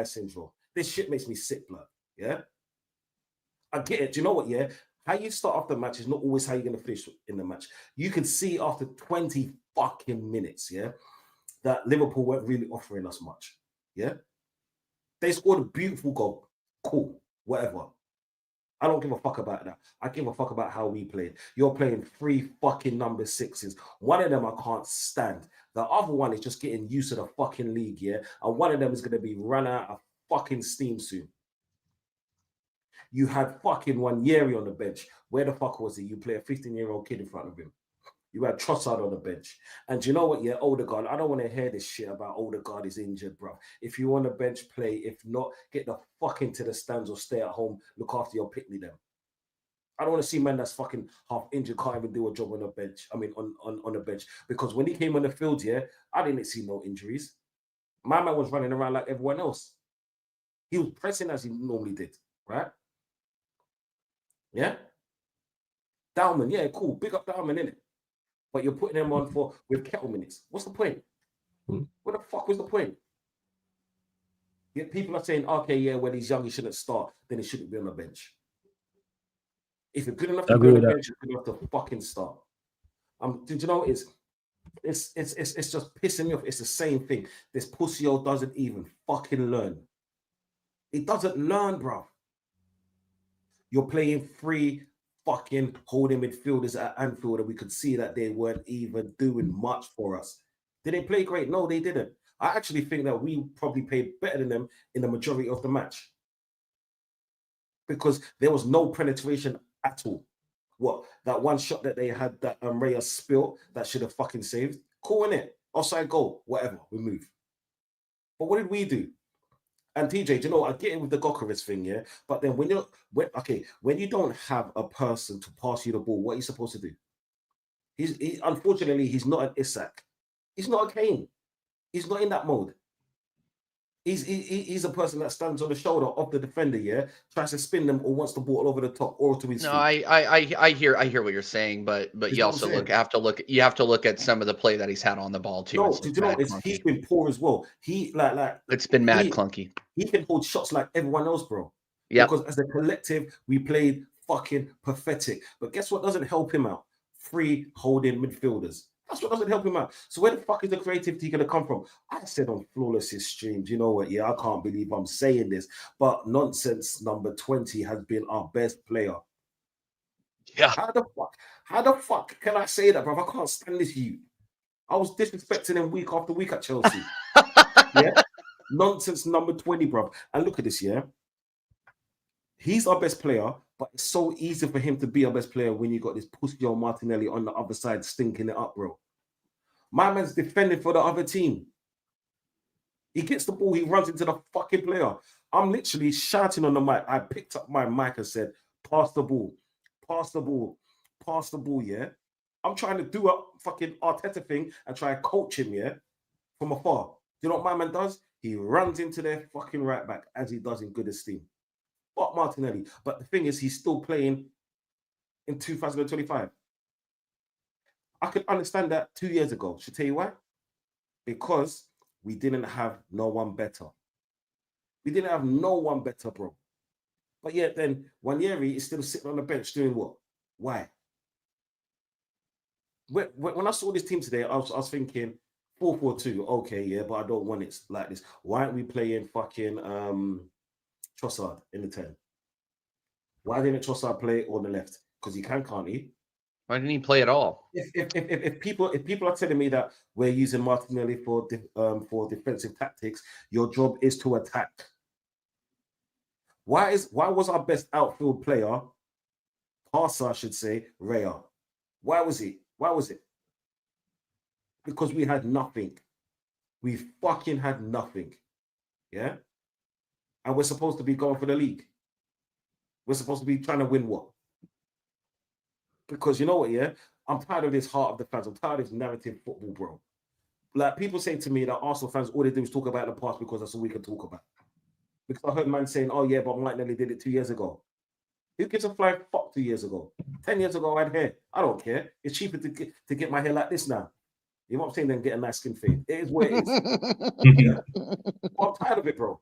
syndrome. This shit makes me sick, blood. Yeah? I get it. Do you know what, yeah? How you start off the match is not always how you're going to finish in the match. You can see after 20 fucking minutes, yeah, that Liverpool weren't really offering us much. Yeah? They scored a beautiful goal. Cool. Whatever. I don't give a fuck about that. I give a fuck about how we played. You're playing 3 fucking number 6s. One of them I can't stand. The other one is just getting used to the fucking league, yeah? And one of them is going to be run out of fucking steam soon. You had fucking Wanyeri on the bench. Where the fuck was he? You play a 15-year-old kid in front of him. You had Trossard on the bench. And you know what? Yeah, Odegaard. I don't want to hear this shit about Odegaard is injured, bro. If you want to bench, play. If not, get the fuck into the stands or stay at home. Look after your pick me them. I don't want to see man that's fucking half injured, can't even do a job on the bench. I mean, on the bench. Because when he came on the field, yeah, I didn't see no injuries. My man was running around like everyone else. He was pressing as he normally did, right? Yeah? Dalman, yeah, cool. Big up Dalman, innit? But you're putting them on with kettle minutes. What's the point? What the fuck was the point? Yeah, people are saying, okay, yeah, when he's young, he shouldn't start. Then he shouldn't be on the bench. If you're good enough to be on the bench, you're good enough to fucking start. Did you know it's just pissing me off. It's the same thing. This pussy doesn't even fucking learn. It doesn't learn, bro. You're playing 3 fucking holding midfielders at Anfield, and we could see that they weren't even doing much for us. Did they play great? No, they didn't. I actually think that we probably played better than them in the majority of the match because there was no penetration at all. What, that one shot that they had that Reyes spilt that should have fucking saved? Cool, innit? Offside goal, whatever, we move. But what did we do? And TJ, do you know, I get it with the Gokaris thing, yeah? But then when you don't have a person to pass you the ball, what are you supposed to do? Unfortunately, he's not an Isak. He's not a Kane. He's not in that mode. He's a person that stands on the shoulder of the defender, yeah, tries to spin them or wants the ball over the top or to his feet. No, I hear what you're saying, but you also have to look at some of the play that he's had on the ball too. No, did you know he's been poor as well? It's been mad clunky. He can hold shots like everyone else, bro. Yeah. Because as a collective, we played fucking pathetic. But guess what doesn't help him out? 3 holding midfielders. That's what doesn't help him out. So where the fuck is the creativity going to come from? I said on Flawless's stream, you know what? Yeah, I can't believe I'm saying this, but nonsense number 20 has been our best player. Yeah. How the fuck can I say that, bro? I can't stand this you. I was disrespecting him week after week at Chelsea. Yeah? Nonsense number 20, bro. And look at this, yeah? He's our best player, but it's so easy for him to be our best player when you got this pussy Martinelli on the other side stinking it up, bro. My man's defending for the other team. He gets the ball, he runs into the fucking player. I'm literally shouting on the mic. I picked up my mic and said, pass the ball, yeah? I'm trying to do a fucking Arteta thing and try and coach him, yeah? From afar. Do you know what my man does? He runs into their fucking right back as he does in good esteem. Fuck Martinelli. But the thing is, he's still playing in 2025. I could understand that 2 years ago. Should I tell you why? Because we didn't have no one better. We didn't have no one better, bro. But yet then, Wanyeri is still sitting on the bench doing what? Why? When I saw this team today, I was thinking, 4-4-2. Okay, yeah, but I don't want it like this. Why aren't we playing fucking Trossard in the 10? Why didn't Trossard play on the left? Because he can, can't he? Why didn't he play at all? If people are telling me that we're using Martinelli for defensive tactics, your job is to attack. Why was our best outfield player, passer, I should say, Raya? Why was he? Why was it? Because we had nothing. We fucking had nothing. Yeah? And we're supposed to be going for the league. We're supposed to be trying to win what? Because you know what, yeah? I'm tired of this heart of the fans. I'm tired of this narrative football, bro. Like, people say to me that Arsenal fans, all they do is talk about the past because that's all we can talk about. Because I heard man saying, oh yeah, but Martinelli did it 2 years ago. Who gives a flying fuck 2 years ago? 10 years ago, I had hair. I don't care. It's cheaper to get my hair like this now. You know what I'm saying? Than get a nice skin fade. It is what it is. Yeah. Well, I'm tired of it, bro.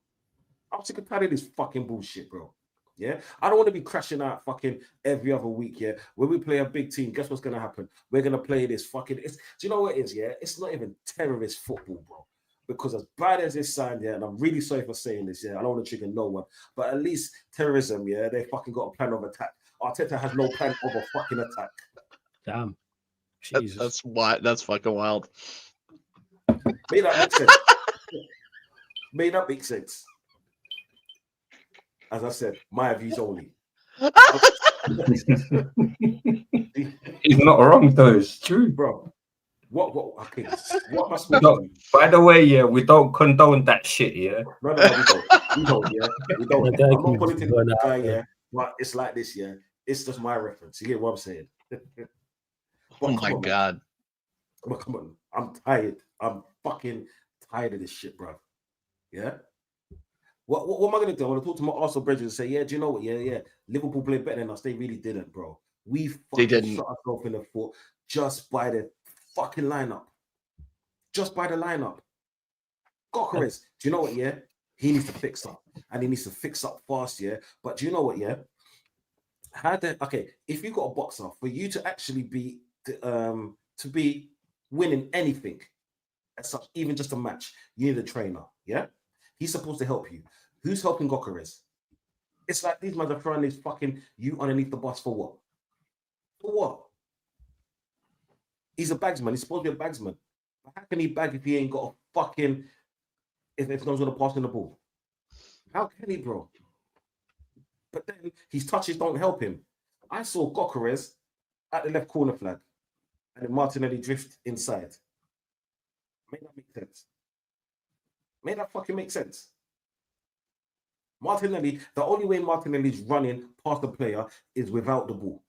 I'm sick and tired of this fucking bullshit, bro. Yeah, I don't want to be crashing out fucking every other week. Yeah, when we play a big team, guess what's gonna happen? We're gonna play this fucking. Do you know what it is? Yeah, it's not even terrorist football, bro. Because as bad as it's signed, yeah, and I'm really sorry for saying this, yeah, I don't want to trigger no one, but at least terrorism, yeah, they fucking got a plan of attack. Arteta has no plan of a fucking attack. Damn, that's why. That's fucking wild. Made that make sense? Made that make sense? As I said, my views only. He's not wrong though. It's true, bro. Okay. What must we do? By the way, yeah, we don't condone that shit, yeah. No, we don't. Yeah, we don't. I'm not political guy, yeah. But it's like this, yeah. It's just my reference. You get what I'm saying? Oh my god. But come on, I'm tired. I'm fucking tired of this shit, bro. Yeah. What am I gonna do? I'm gonna talk to my Arsenal brethren and say, yeah, do you know what? Yeah. Liverpool played better than us. They really didn't, bro. We fucking shot ourselves in the foot just by the fucking lineup. Just by the lineup. Gokeres, do you know what? Yeah, he needs to fix up, and he needs to fix up fast. Yeah, but do you know what? Yeah, if you got a boxer, for you to actually be to be winning anything, as such, even just a match, you need a trainer. Yeah, he's supposed to help you. Who's helping Gokeres? It's like these men are throwing this fucking you underneath the bus for what? For what? He's a bagsman. He's supposed to be a bagsman. But how can he bag if he ain't got a fucking if no one's gonna pass him the ball? How can he, bro? But then his touches don't help him. I saw Gokeres at the left corner flag, and then Martinelli drift inside. Made that make sense? Made that fucking make sense? Martinelli, the only way Martinelli's running past the player is without the ball.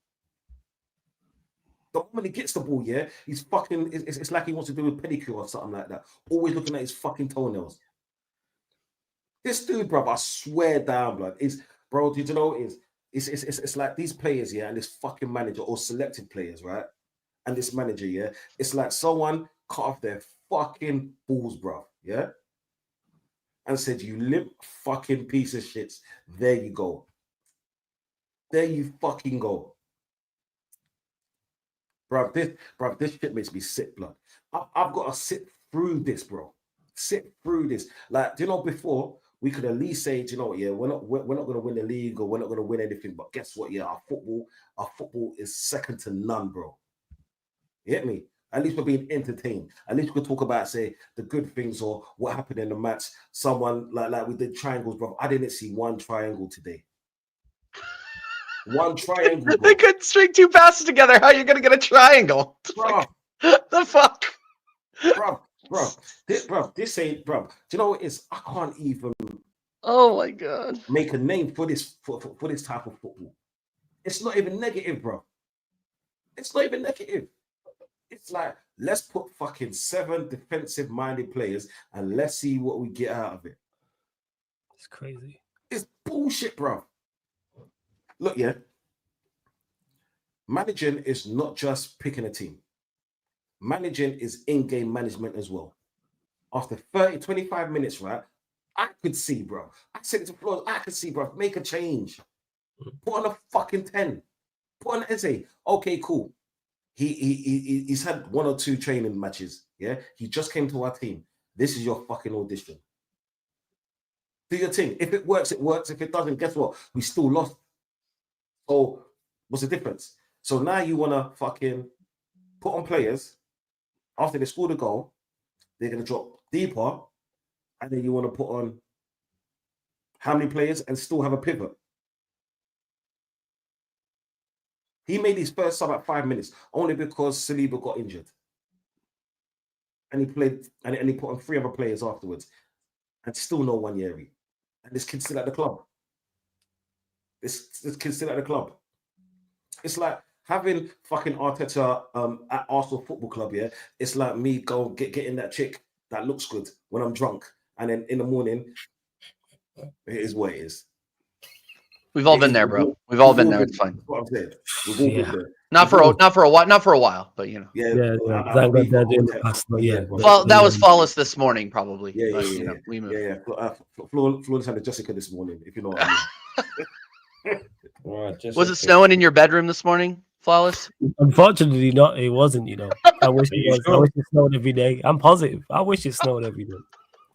The moment he gets the ball, yeah, he's fucking, it's like he wants to do a pedicure or something like that. Always looking at his fucking toenails. This dude, bro, I swear down, blood, bro, did you know what it is? It's like these players, yeah, and this fucking manager or selected players, right? And this manager, yeah, it's like someone cut off their fucking balls, bro, yeah? And said, you limp fucking piece of shits. There you go. There you fucking go. Bro, this shit makes me sick, blood. I've got to sit through this, bro. Sit through this. Like, do you know, before we could at least say, do you know what, yeah, we're not going to win the league or we're not going to win anything. But guess what, yeah, our football is second to none, bro. You get me? At least we're being entertained. At least we can talk about, say, the good things or what happened in the match. Someone like we did triangles, bro. I didn't see one triangle today. One triangle. They couldn't string two passes together. How are you gonna get a triangle? Bro. The fuck? Bro. This ain't, bro. Do you know what it is? I can't even. Oh my god. Make a name for this for this type of football. It's not even negative, bro. It's not even negative. It's like, let's put fucking 7 defensive-minded players and let's see what we get out of it. It's crazy. It's bullshit, bro. Look, yeah. Managing is not just picking a team. Managing is in-game management as well. After 25 minutes, right, I could see, bro. I said it to Flores, I could see, bro, make a change. Put on a fucking 10. Put on and say, okay, cool. He's had 1 or 2 training matches. Yeah, he just came to our team. This is your fucking audition. Do your thing. If it works, it works. If it doesn't, guess what? We still lost. So what's the difference? So now you want to fucking put on players after they score the goal, they're going to drop deeper, and then you want to put on how many players and still have a pivot. He made his first sub at 5 minutes only because Saliba got injured. And he played, and he put on 3 other players afterwards, and still no Nwaneri. And this kid's still at the club. This kid's still at the club. It's like having fucking Arteta at Arsenal Football Club, yeah? It's like me getting that chick that looks good when I'm drunk. And then in the morning, it is what it is. We've all been there, bro. We've all been there. It's fine. That's what I'm saying. We've all been there. Not for a while, but you know. Yeah. Well, that was flawless this morning, probably. Yeah. We moved. Yeah. Flawless had a Jessica this morning, if you know what I mean. Right, was it snowing in your bedroom this morning, Flawless? Unfortunately, not. It wasn't. I wish it was. I wish it snowed every day. I'm positive. I wish it snowed every day.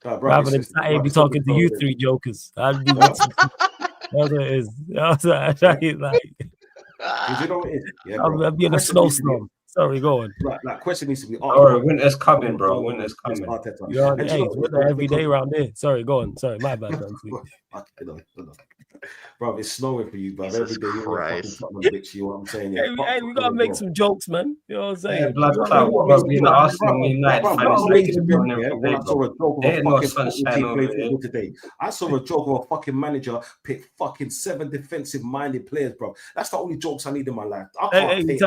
Rather than Saturday be talking to you 3 jokers, I'd be. That's what it is. That's what like. You know what it is? Yeah, I'm being a snowstorm. Sorry, go on. That question needs to be. Winter's coming, bro. Winter's coming. Winter every day around here. Sorry, go on. Sorry, my bad. Bro, it's snowing for you, bro. Every day you're bitch, you know what I'm saying? Yeah. Hey, we gotta make some jokes, man. You know what I'm saying? Yeah, blood clot, bro. Being the Arsenal United fan is like I saw a joke of a fucking team playing football today. I saw a joke of a fucking manager pick fucking 7 defensive-minded players, bro. That's the only jokes I need in my life. Hey, you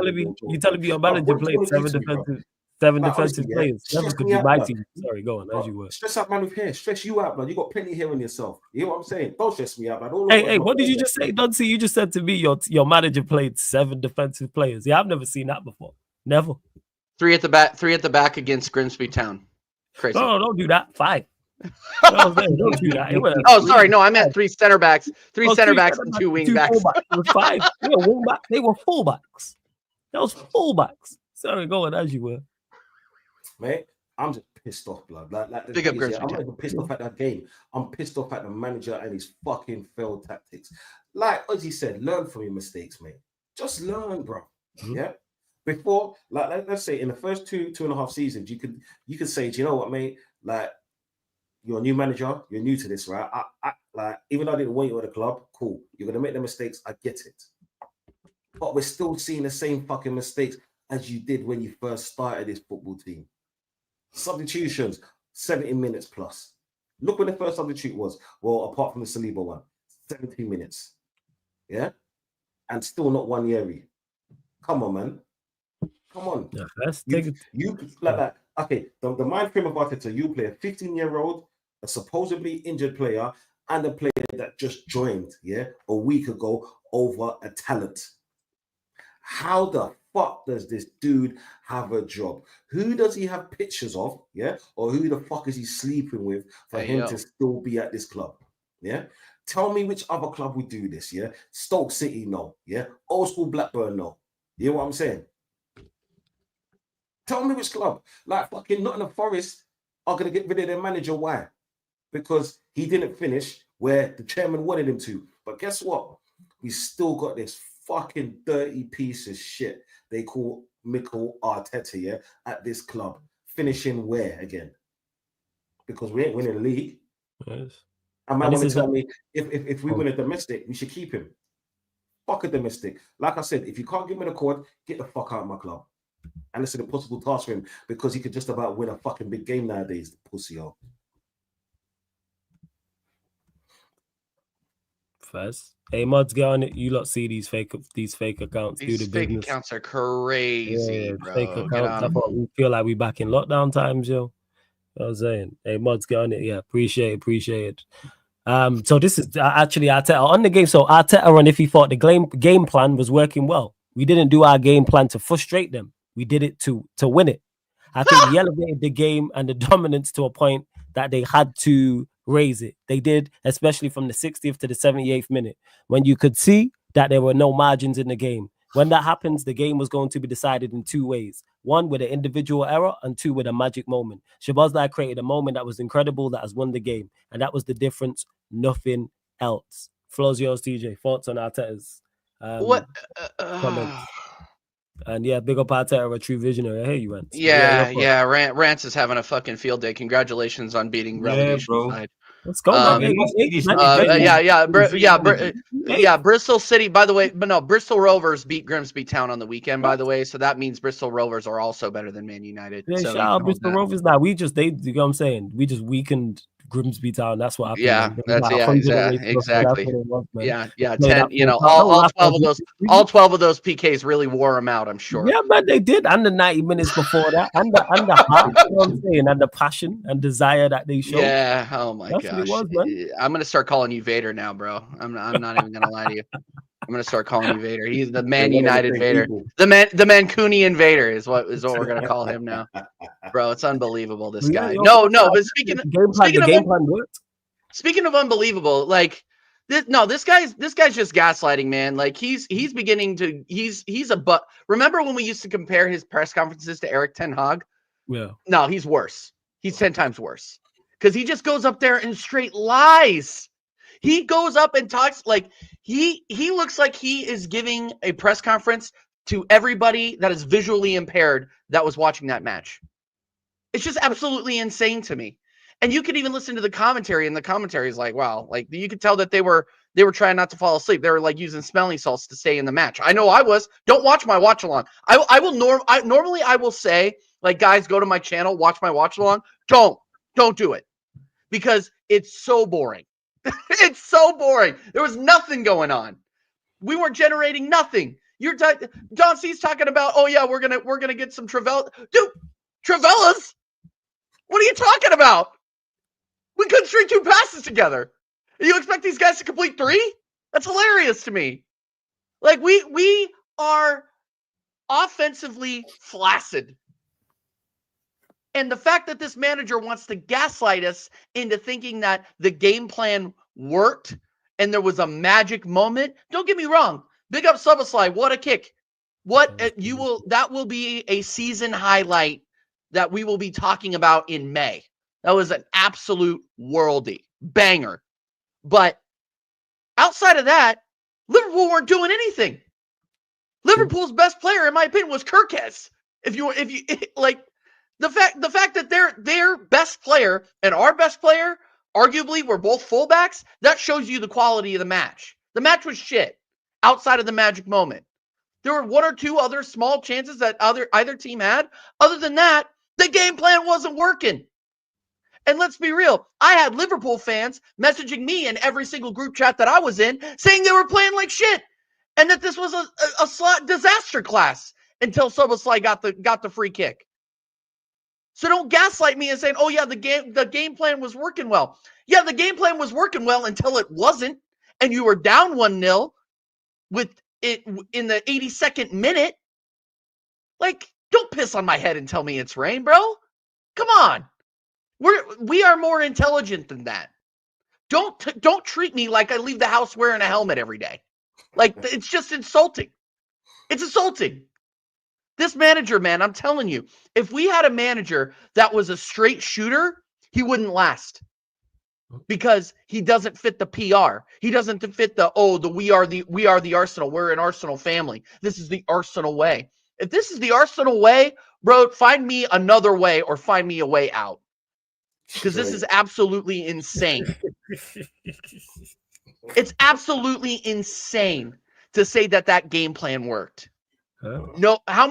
telling me your manager played 7 defensive players? That could be my team. Sorry, go on, as you were. Stress out, man, with hair. Stress you out, man. You got plenty of hair on yourself. You know what I'm saying? Don't stress me out, man. Hey, what did you just say, Dunsey? You just said to me your manager played 7 defensive players. Yeah, I've never seen that before. Never. 3 at the back against Grimsby Town. Crazy. No, don't do that. 5. Don't do that. Oh, sorry. No, I meant 3 center backs. 3 center backs and 2 wing backs. It was 5. They were fullbacks. That was fullbacks. Sorry, go on, as you were. Mate, I'm just pissed off, blood. Like I'm not even pissed off at that game. I'm pissed off at the manager and his fucking failed tactics. Like Ozzy said, learn from your mistakes, mate. Just learn, bro. Mm-hmm. Yeah. Before, like, let's say in the first 2.5 seasons, you could say, do you know what, mate? Like, you're a new manager, you're new to this, right? I like, even though I didn't want you at the club, cool. You're gonna make the mistakes, I get it. But we're still seeing the same fucking mistakes as you did when you first started this football team. Substitutions, 70 minutes plus. Look when the first substitute was. Well, apart from the Saliba one, 17 minutes. Yeah? And still not Nwaneri. Come on, man. Come on. Yeah, let's take it. You like that. Okay, the mind frame of Arteta, you play a 15-year-old, a supposedly injured player, and a player that just joined, a week ago over a talent. How the fuck does this dude have a job? Who does he have pictures of? Or who the fuck is he sleeping with for him to still be at this club? Tell me which other club would do this, Stoke City, no, Old School Blackburn, no. You know what I'm saying? Tell me which club. Like fucking Nottingham Forest are going to get rid of their manager. Why? Because he didn't finish where the chairman wanted him to. But guess what? We still got this fucking dirty piece of shit they call Mikel Arteta, at this club. Finishing where again? Because we ain't winning the league. Yes. And man want to tell me if we win a domestic, we should keep him. Fuck a domestic. Like I said, if you can't give me the cord, get the fuck out of my club. And it's an impossible task for him because he could just about win a fucking big game nowadays, pussy-o. First. Hey, mods, get on it. You lot see these fake accounts. These fake business. Accounts are crazy, bro. Fake accounts. I thought we feel like we back in lockdown times, yo. You know what I'm saying? Hey, mods, get on it. Yeah, appreciate it. So this is actually Arteta on the game. So Arteta on if he thought the game plan was working well. We didn't do our game plan to frustrate them. We did it to win it. I think we elevated the game and the dominance to a point that they had to raise it. They did, especially from the 60th to the 78th minute, when you could see that there were no margins in the game. When that happens, the game was going to be decided in 2 ways. 1 with an individual error and 2 with a magic moment. Szoboszlai created a moment that was incredible that has won the game. And that was the difference. Nothing else. Floor's yours, TJ. Thoughts on Arteta's comments? And yeah, big up Arteta, a true visionary. I hear you, Rance. Yeah. Rance is having a fucking field day. Congratulations on beating relegation side. Let's go, man. Bristol City, by the way, but no, Bristol Rovers beat Grimsby Town on the weekend, by the way. So that means Bristol Rovers are also better than Man United. Yeah, so shout out Bristol Rovers. Now you know what I'm saying? We just weakened Grimsby Town. That's what happened. Yeah, exactly. Yeah. 10, all 12 of those PKs really wore them out, I'm sure. Yeah, man, they did. And the 90 minutes before that, and the heart, you know what I'm saying, and the passion and desire that they showed. Yeah, oh my gosh. I'm gonna start calling you Vader now, bro. I'm not even gonna lie to you. I'm gonna start calling you Vader. He's the Man United Vader. The Mancunian Vader is what we're gonna call him now. Bro, it's unbelievable, this guy. No, but speaking of unbelievable, like this guy's just gaslighting, man. Like he's beginning to remember when we used to compare his press conferences to Eric Ten Hag? Yeah. No, he's worse. He's 10 times worse. Because he just goes up there and straight lies. He goes up and talks like he looks like he is giving a press conference to everybody that is visually impaired that was watching that match. It's just absolutely insane to me. And you could even listen to the commentary, and the commentary is like, wow, like you could tell that they were trying not to fall asleep. They were like using smelling salts to stay in the match. I know I was. Don't watch my watch along. Normally I will say, like, guys, go to my channel, watch my watch along. Don't do it, because it's so boring. It's so boring. There was nothing going on. We weren't generating nothing. John C's talking about, oh yeah, we're gonna get some Travella. Dude, Travellas? What are you talking about? We couldn't string 2 passes together. You expect these guys to complete 3? That's hilarious to me. Like we are offensively flaccid. And the fact that this manager wants to gaslight us into thinking that the game plan worked and there was a magic moment. Don't get me wrong. Big up Szoboszlai. What a kick. That will be a season highlight that we will be talking about in May. That was an absolute worldie banger. But outside of that, Liverpool weren't doing anything. Liverpool's best player, in my opinion, was Kirkes. If you like, the fact that their best player and our best player arguably were both fullbacks, that shows you the quality of the match. The match was shit outside of the magic moment. There were 1 or 2 other small chances that either team had. Other than that, the game plan wasn't working. And let's be real, I had Liverpool fans messaging me in every single group chat that I was in saying they were playing like shit and that this was a slot disaster class until Szoboszlai got the free kick. So don't gaslight me and say, oh yeah, the game plan was working well. Yeah, the game plan was working well until it wasn't, and you were down 1-0 with it in the 82nd minute. Like, don't piss on my head and tell me it's rain, bro. Come on. We are more intelligent than that. Don't treat me like I leave the house wearing a helmet every day. Like, it's just insulting. It's insulting. This manager, man, I'm telling you, if we had a manager that was a straight shooter, he wouldn't last. Because he doesn't fit the PR. He doesn't fit we are the Arsenal. We're an Arsenal family. This is the Arsenal way. If this is the Arsenal way, bro, find me another way or find me a way out. Because this is absolutely insane. It's absolutely insane to say that game plan worked. Huh? No, how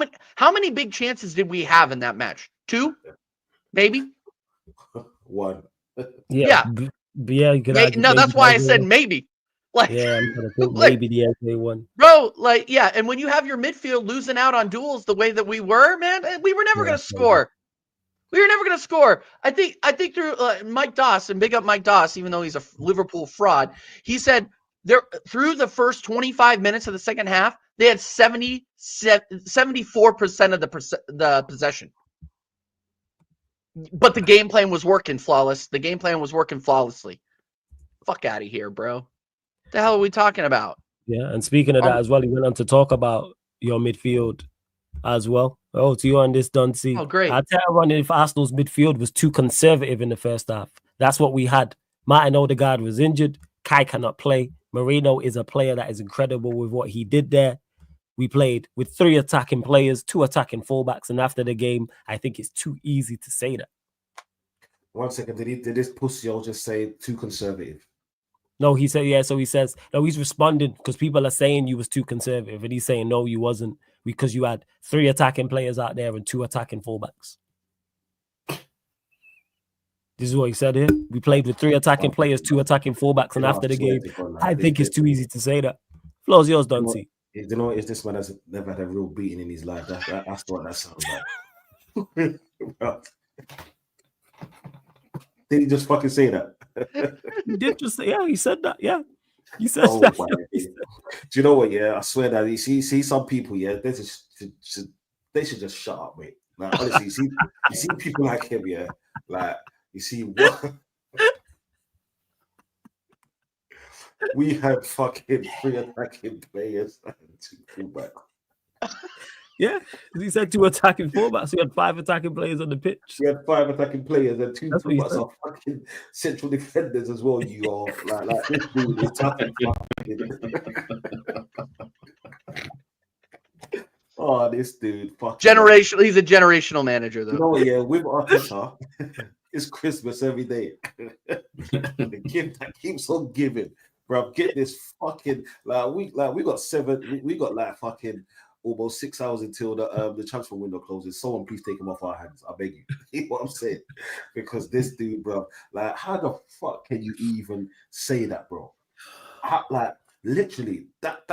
many big chances did we have in that match? 2? Maybe? 1. Yeah. No, that's why I said maybe. Like, yeah, I'm gonna think maybe the FA one. Bro, like, yeah, and when you have your midfield losing out on duels the way that we were, man, we were never gonna score. We were never going to score. I think through Mike Doss, and big up Mike Doss, even though he's a Liverpool fraud, he said through the first 25 minutes of the second half, they had 74% of the possession. But the game plan was working flawless. The game plan was working flawlessly. Fuck out of here, bro. What the hell are we talking about? Yeah, and speaking of that as well, he went on to talk about your midfield as well. Oh, to you on this, Dunsey. Oh, great. I'll tell everyone if Arsenal's midfield was too conservative in the first half. That's what we had. Martin Odegaard was injured. Kai cannot play. Moreno is a player that is incredible with what he did there. We played with 3 attacking players, 2 attacking fullbacks, and after the game, I think it's too easy to say that. 1 second, did this pussy just say too conservative? No, he said, yeah, so he says, no, he's responding because people are saying you was too conservative, and he's saying, no, you wasn't, because you had 3 attacking players out there and 2 attacking fullbacks. This is what he said here. We played with 3 attacking players, 2 attacking fullbacks, and after the game, I think it's too easy to say that. Floor's yours, Dunsey. You know, is this man has never had a real beating in his life. That's what that sounds like. Did he just fucking say that? He did just say, yeah, he said that. Yeah. He said that. Do you know what? Yeah, I swear that you see some people, yeah, they should just shut up, mate. Like, honestly, you see people like him, yeah, like you see what we had fucking 3 attacking players and 2 fullbacks. Yeah, he said 2 attacking fullbacks. He had 5 attacking players on the pitch. We had 5 attacking players and 2 fullbacks are fucking central defenders as well. You are like this dude is fucking. Oh, this dude fucking generational. He's a generational manager, though. You know what? Yeah, with Arteta, it's Christmas every day. The gift that keeps on giving, bro. Get this fucking we got 7. We got like fucking almost 6 hours until the transfer window closes. Someone please take him off our hands. I beg you. You know what I'm saying? Because this dude, bro, like, how the fuck can you even say that, bro? Like, literally, that.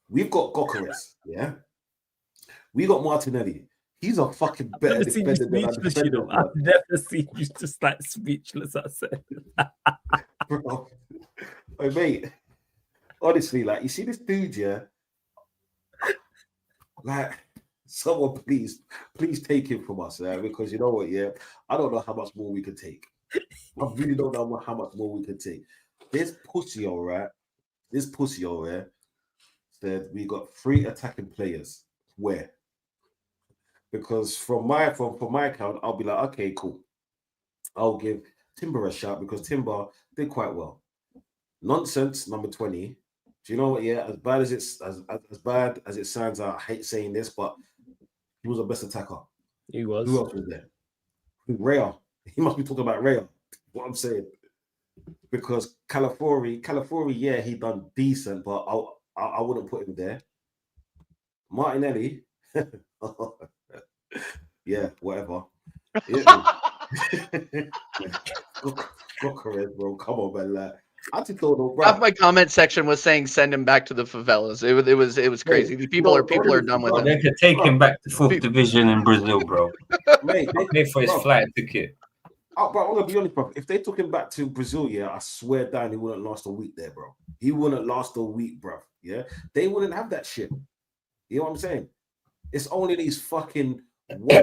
We've got Gokares, yeah. We got Martinelli. He's a fucking better defender than our defender. I've never seen you just like speechless. I said, bro, oh, mate. Honestly, like, you see this dude, yeah? Like, someone please take him from us, yeah? Because you know what, yeah? I don't know how much more we can take. I really don't know how much more we can take. This pussy, all right? Said we got 3 attacking players. Where? Because from my account, I'll be like, okay, cool. I'll give Timber a shout because Timber did quite well. Nonsense, number 20. Do you know what? Yeah, as bad as it sounds, I hate saying this, but he was the best attacker. He was. Who else was there? Raya. He must be talking about Raya. What I'm saying, because Calafiori, yeah, he done decent, but I wouldn't put him there. Martinelli, yeah, whatever. Bro, come on, man. Like, half my comment section was saying send him back to the favelas. It was crazy. Mate, people are done with him. They could take him back to 4th division in Brazil, bro. Mate, they pay for his flight ticket. Oh, bro, I'm gonna be honest, bro. If they took him back to Brazil, yeah, I swear down he wouldn't last a week there, bro. He wouldn't last a week, bro. Yeah, they wouldn't have that shit. You know what I'm saying? It's only these fucking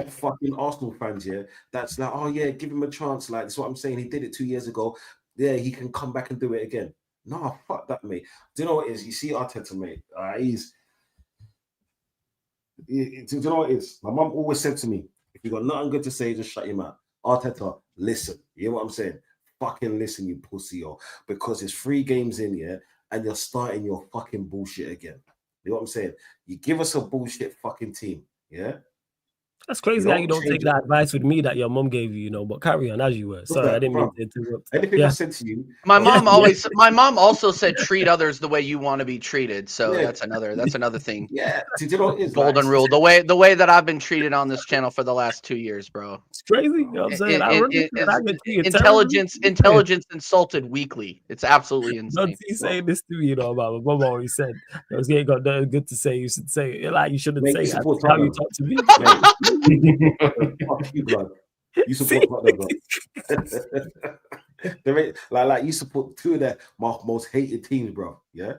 fucking Arsenal fans, yeah, that's like, oh yeah, give him a chance. Like, that's what I'm saying. He did it 2 years ago. Yeah, he can come back and do it again. No, fuck that, mate. Do you know what it is? You see Arteta, mate. Do you know what it is? My mum always said to me, if you got nothing good to say, just shut your mouth. Arteta, listen. You know what I'm saying? Fucking listen, you pussy, yo. Because it's 3 games in here and you're starting your fucking bullshit again. You know what I'm saying? You give us a bullshit fucking team, yeah? That's crazy how you don't take that advice with me that your mom gave you, but carry on as you were. Sorry, I didn't mean to interrupt. Anything I said to you. My mom also said treat others the way you want to be treated. So that's another thing. Yeah. Did you know what it is? Golden rule. The way that I've been treated on this channel for the last 2 years, bro. It's crazy. You know what I'm saying? Intelligence insulted weekly. It's absolutely insane. Don't he say this to me, about what mom always said. If you ain't got nothing good to say, you should say it. Like, you shouldn't say it. That's how you talk to me. Fuck you, blood. You support Tottenham, bro. like you support 2 of the most hated teams, bro. Yeah.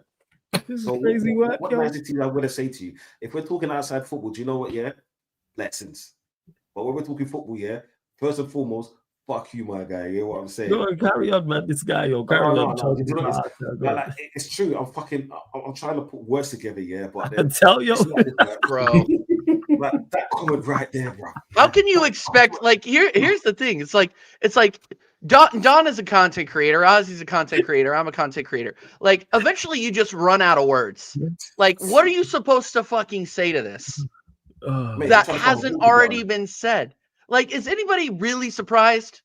This is crazy work. What nice team I'm gonna say to you? If we're talking outside football, do you know what? Yeah, lessons. But when we're talking football, yeah, first and foremost, Fuck you, my guy. You know what I'm saying? Go on, carry on, man. This guy, carry on. It's true. I'm trying to put words together, yeah. But then, tell you, bro. Like that comment right there, bro. How can you expect? Like, here's the thing. It's like Don is a content creator. Ozzy's a content creator. I'm a content creator. Like, eventually, you just run out of words. Like, what are you supposed to fucking say to this that hasn't already been said? Like, is anybody really surprised?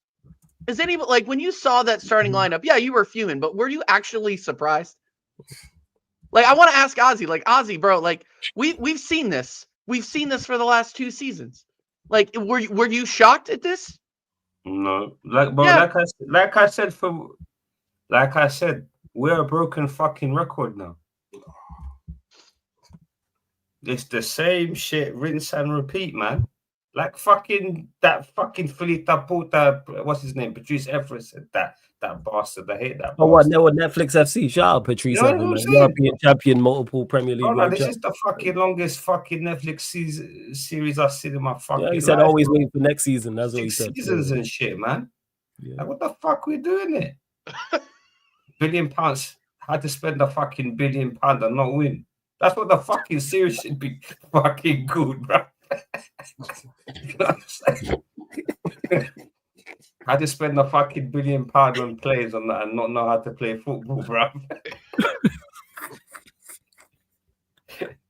Is anybody like when you saw that starting lineup? Yeah, you were fuming, but were you actually surprised? Like, I want to ask Ozzy. Like, Ozzy, bro. Like, we've seen this. We've seen this for the last 2 seasons. Like, were you shocked at this? No, like I said, we're a broken fucking record now. It's the same shit, rinse and repeat, man. Like that fucking Philita Porta, what's his name? Patrice Evans, that bastard. I hate that. Oh, what? No, Netflix FC. Shout out Patrice Evans, European champion, multiple Premier League. This is the fucking longest fucking Netflix series I've seen in my fucking life. He said always wait for next season. That's what he said. Seasons and shit, man. Yeah. Like, what the fuck we doing it? £1 billion. Had to spend a fucking £1 billion and not win. That's what the fucking series should be fucking good, bro. You know what I'm saying? I had to spend a fucking £1 billion on players on that and not know how to play football, bro.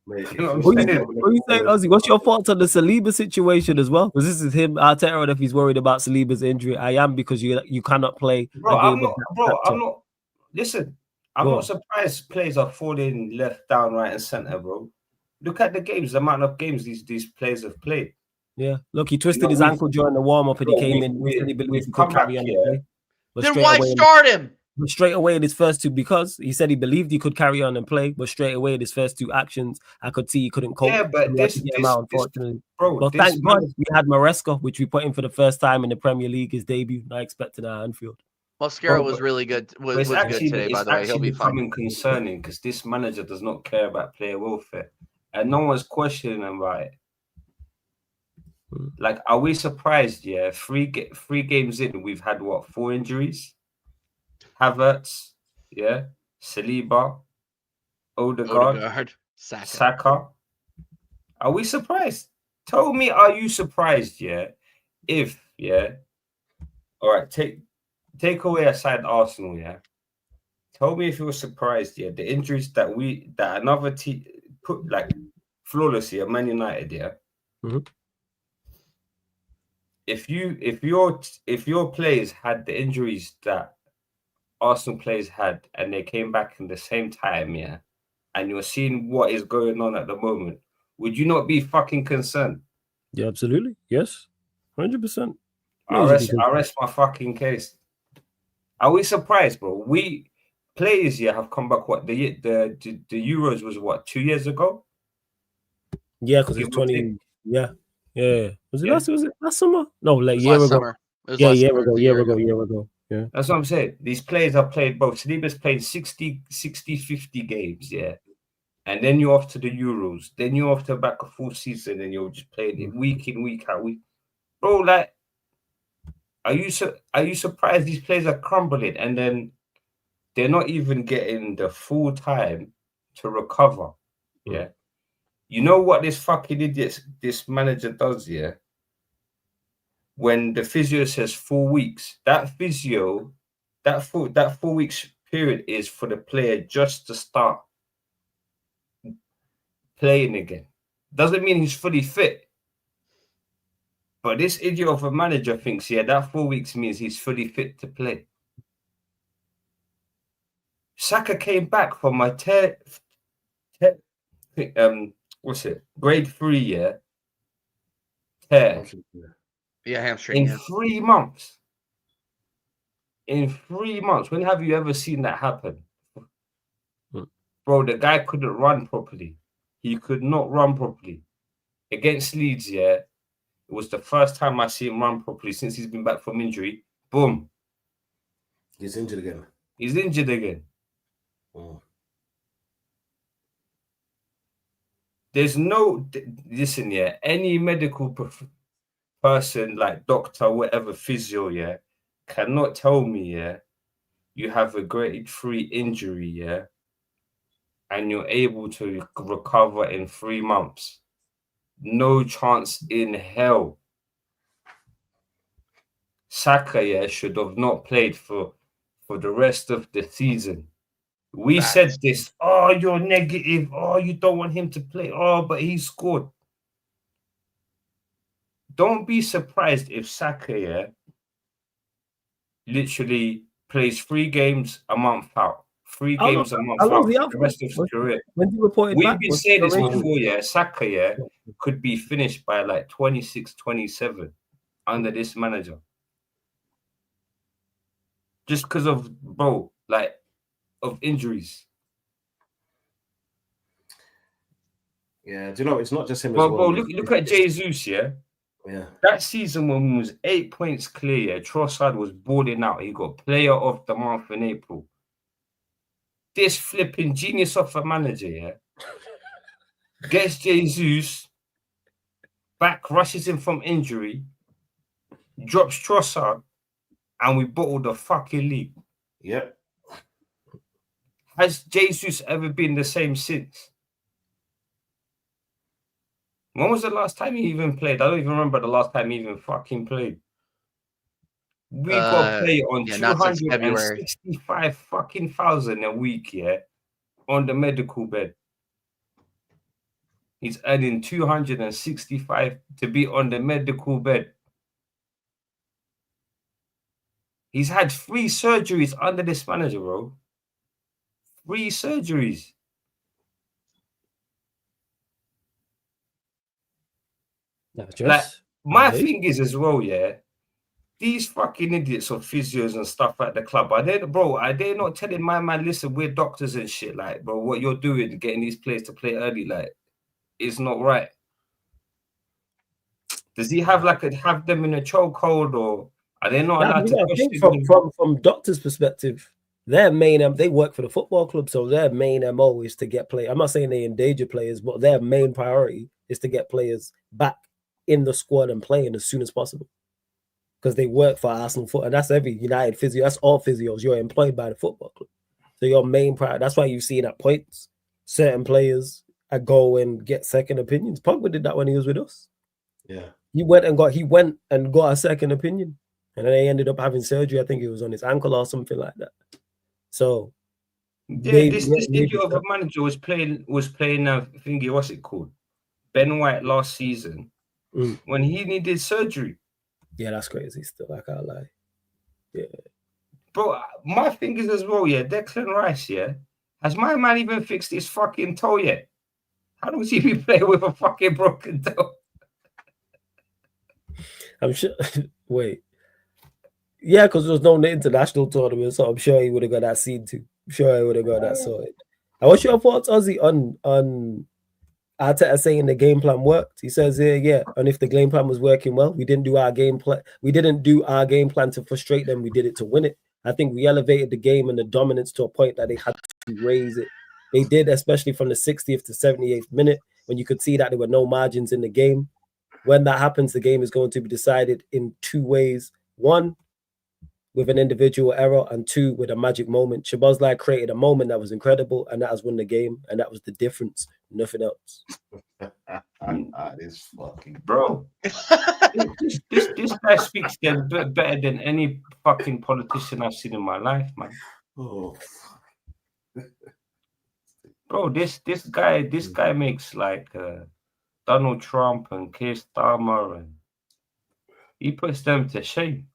What you saying, Ozzy? What's your thoughts on the Saliba situation as well? Because this is him. Arteta, or if he's worried about Saliba's injury. I am, because you cannot play. I'm not. Listen, I'm not surprised players are falling left, down, right, and center, bro. Look at the games, the amount of games these players have played. Yeah, look, he twisted his ankle during the warm up, and he came in. He believed he could carry on the play. Then why start him? But straight away in his first two, because he said he believed he could carry on and play, but straight away in his first 2 actions, I could see he couldn't cope. Yeah, but unfortunately. Well, thank God we had Maresca, which we put in for the first time in the Premier League, his debut. Not expecting at Anfield. Mascara was really good. Was good today, by the way. He'll be fine. Concerning because this manager does not care about player welfare, and no one's questioning him about it. Like, are we surprised? Yeah, 3 games in, we've had 4 injuries. Havertz, yeah, Saliba, Odegaard, Saka. Are we surprised? Tell me, are you surprised? Yeah, all right, take away aside Arsenal. Yeah, tell me if you were surprised. Yeah, the injuries that another team put like flawlessly at Man United. Yeah. Mm-hmm. If your players had the injuries that Arsenal players had, and they came back in the same time, yeah, and you're seeing what is going on at the moment, would you not be fucking concerned? Yeah, absolutely. Yes, 100%. I rest my fucking case. Are we surprised, bro? We players here have come back. What the Euros was 2 years ago? Yeah, because it's 20. Yeah. Was it last summer? No, like year ago. Yeah, year ago. Yeah, that's what I'm saying. These players have played both. Saliba's played 60, 50 games, yeah. And then you're off to the Euros. Then you're off to back a full season, and you're just playing it week in, week out. Bro, like, are you surprised these players are crumbling, and then they're not even getting the full time to recover? Yeah. You know what this fucking idiot, this manager does, yeah? When the physio says 4 weeks, that 4 weeks period is for the player just to start playing again. Doesn't mean he's fully fit. But this idiot of a manager thinks, yeah, that 4 weeks means he's fully fit to play. Saka came back from a grade 3, yeah, tear. Yeah, hamstring. In 3 months. In 3 months. When have you ever seen that happen? Bro, the guy couldn't run properly. He could not run properly. Against Leeds, yeah, it was the first time I see him run properly since he's been back from injury. Boom. He's injured again. Oh. There's no... Listen, yeah, any medical person like doctor, whatever, physio, yeah, cannot tell me, yeah, you have a grade 3 injury, yeah, and you're able to recover in 3 months. No chance in hell. Saka, yeah, should have not played for the rest of the season. We said this. Oh, you're negative. Oh, you don't want him to play. Oh, but he scored. Don't be surprised if Saka, yeah, literally plays 3 games a month out. 3 games a month out for the rest of his career. When he reported We've back, been saying this before, yeah. Saka, yeah, could be finished by like 26, 27 under this manager. Just because of, bro, like, of injuries. Yeah, do you know, it's not just him Well, as well. bro, look at Jesus, yeah? Yeah. That season when we was 8 points clear, yeah, Trossard was balling out. He got player of the month in April. This flipping genius of a manager, yeah, gets Jesus back, rushes him from injury, drops Trossard, and we bottled the fucking league. Yep. Has Jesus ever been the same since? When was the last time he even played? I don't even remember the last time he even fucking played. We got paid on 265 fucking thousand a week, yeah, on the medical bed. He's earning 265 to be on the medical bed. He's had 3 surgeries under this manager, bro. 3 surgeries. Like, my thing is as well, yeah, these fucking idiots of physios and stuff at the club, are they not telling my man, listen, we're doctors and shit, like, bro, what you're doing, getting these players to play early, like, it's not right. Does he have them in a chokehold, or are they not allowed to push from doctor's perspective? Their main they work for the football club, so their main MO is to get players. I'm not saying they endanger players, but their main priority is to get players back in the squad and playing as soon as possible. Because they work for Arsenal foot, and that's every United physio. That's all physios. You're employed by the football club, so your main priority. That's why you've seen at points certain players go and get second opinions. Pogba did that when he was with us. Yeah, he went and got a second opinion, and then they ended up having surgery. I think it was on his ankle or something like that. So, yeah, this idiot of a manager was playing thingy, what's it called? Ben White last season when he needed surgery. Yeah, that's crazy still, I can't lie. Yeah. Bro, my thing is as well, yeah, Declan Rice, yeah. Has my man even fixed his fucking toe yet? How does he be playing with a fucking broken toe? I'm sure. Wait. Yeah, because there was no international tournament, so I'm sure he would have got that seen too. I'm sure he would have got that sorted. And what's your thoughts, Ozzy, on Arteta saying the game plan worked? He says here, yeah, and if the game plan was working well, we didn't do our game plan. We didn't do our game plan to frustrate them. We did it to win it. I think we elevated the game and the dominance to a point that they had to raise it. They did, especially from the 60th to 78th minute, when you could see that there were no margins in the game. When that happens, the game is going to be decided in 2 ways. 1, with an individual error, and 2, with a magic moment. Szoboszlai created a moment that was incredible, and that has won the game, and that was the difference. Nothing else. This fucking bro. this guy speaks better than any fucking politician I've seen in my life, man. Oh. Bro, this guy makes like Donald Trump and Keir Starmer, and he puts them to shame.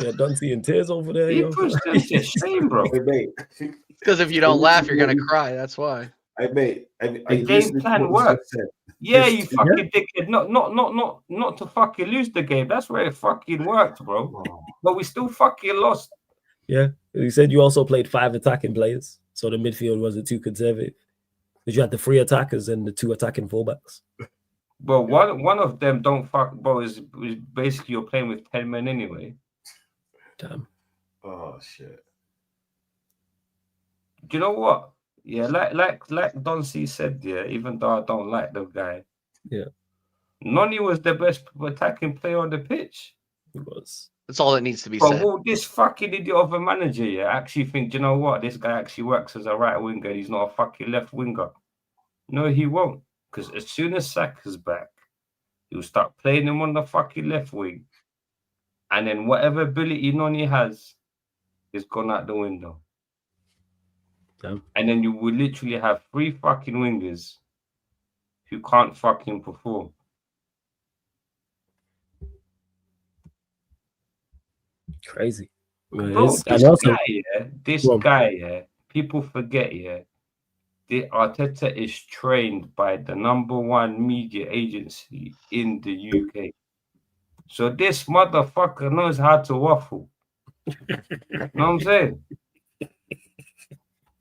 Yeah, don't see in tears over there. He puts them to shame, bro. Because if you don't laugh, you're gonna cry. That's why. The game plan works. Yeah, you fucking dickhead. Not to fucking lose the game. That's where it fucking worked, bro. Oh. But we still fucking lost. Yeah, you said you also played 5 attacking players, so the midfield wasn't too conservative. Because you had the 3 attackers and the 2 attacking fullbacks. Well, one of them don't fuck, bro. Is basically you're playing with 10 men anyway. Damn. Oh shit. Do you know what? Yeah, like Don C said, yeah, even though I don't like the guy. Yeah. Noni was the best attacking player on the pitch. He was. That's all that needs to be But said. will this fucking idiot of a manager actually think, you know what, this guy actually works as a right winger, he's not a fucking left winger? No, he won't. Because as soon as Saka's back, he'll start playing him on the fucking left wing. And then whatever ability Noni has is gone out the window. Damn. And then you will literally have 3 fucking wingers who can't fucking perform. Crazy. Bro, this guy, people forget, the Arteta is trained by the #1 media agency in the UK. So this motherfucker knows how to waffle. Know what I'm saying?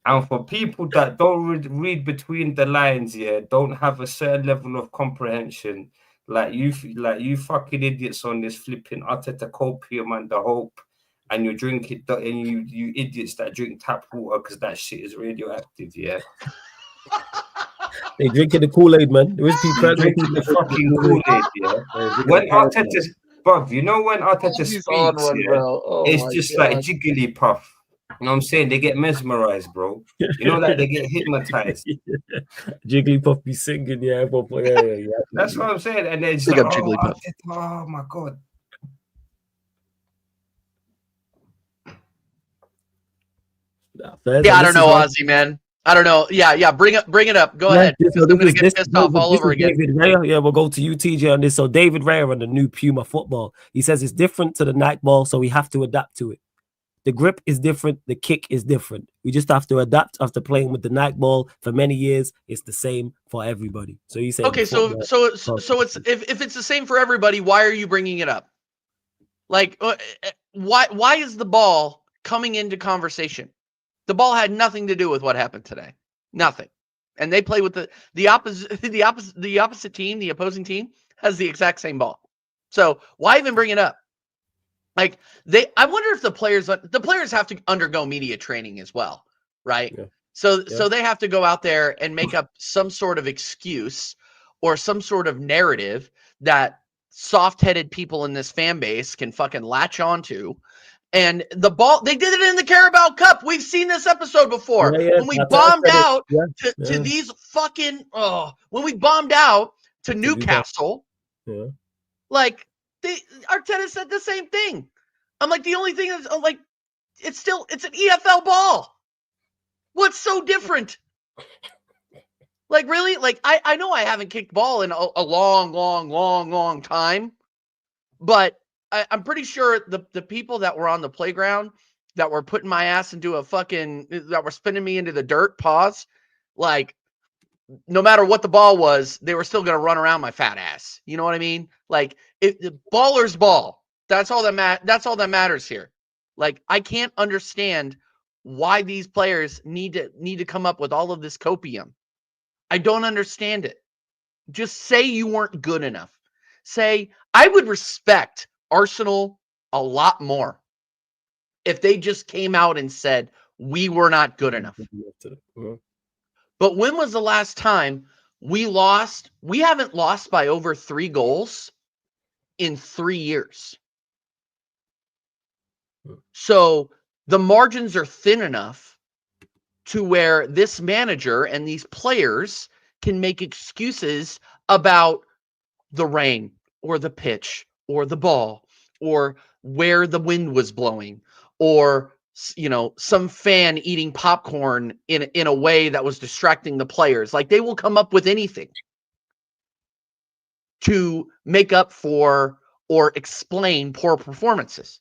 And for people that don't read between the lines, don't have a certain level of comprehension, like you fucking idiots on this flipping Arteta copium and the hope, and you drink it, and you idiots that drink tap water because that shit is radioactive, They drinking the Kool-Aid, man. There is people drinking the fucking Kool-Aid, When Arteta's, bruv, you know when Arteta speaks, it's just like Jigglypuff. You know what I'm saying? They get mesmerized, bro. You know that they get hypnotized. Jigglypuff be singing, yeah. That's what I'm saying. And then it's like, oh my God. I don't know, Ozzy, man. I don't know. Yeah. Bring it up. Go ahead. I'm going to get pissed off all over again. David Raya. Yeah, we'll go to you, TJ, on this. So David Raya on the new Puma football. He says it's different to the Nike ball, so we have to adapt to it. The grip is different. The kick is different. We just have to adapt after playing with the Nike ball for many years. It's the same for everybody. So you say, okay, so it's if it's the same for everybody, why are you bringing it up? Like, why is the ball coming into conversation? The ball had nothing to do with what happened today. Nothing. And they play with the opposite team, the opposing team has the exact same ball. So why even bring it up? Like I wonder if the players have to undergo media training as well, right? Yeah. So they have to go out there and make up some sort of excuse or some sort of narrative that soft-headed people in this fan base can fucking latch onto. And the ball, they did it in the Carabao Cup. We've seen this episode before. When we bombed out to these fucking, when we bombed out to Newcastle, like Arteta said the same thing. I'm like, the only thing is, I'm like, it's an EFL ball. What's so different? Like, really? Like, I know I haven't kicked ball in a long time, but I'm pretty sure the people that were on the playground that were putting my ass into that were spinning me into the dirt, like, no matter what the ball was, they were still going to run around my fat ass. You know what I mean? Like, the baller's ball. That's all that matters here. Like, I can't understand why these players need to come up with all of this copium. I don't understand it. Just say you weren't good enough. Say, I would respect Arsenal a lot more if they just came out and said, we were not good enough. But when was the last time we lost? We haven't lost by over 3 goals in 3 years. So the margins are thin enough to where this manager and these players can make excuses about the rain or the pitch or the ball or where the wind was blowing or, you know, some fan eating popcorn in a way that was distracting the players. Like, they will come up with anything to make up for or explain poor performances.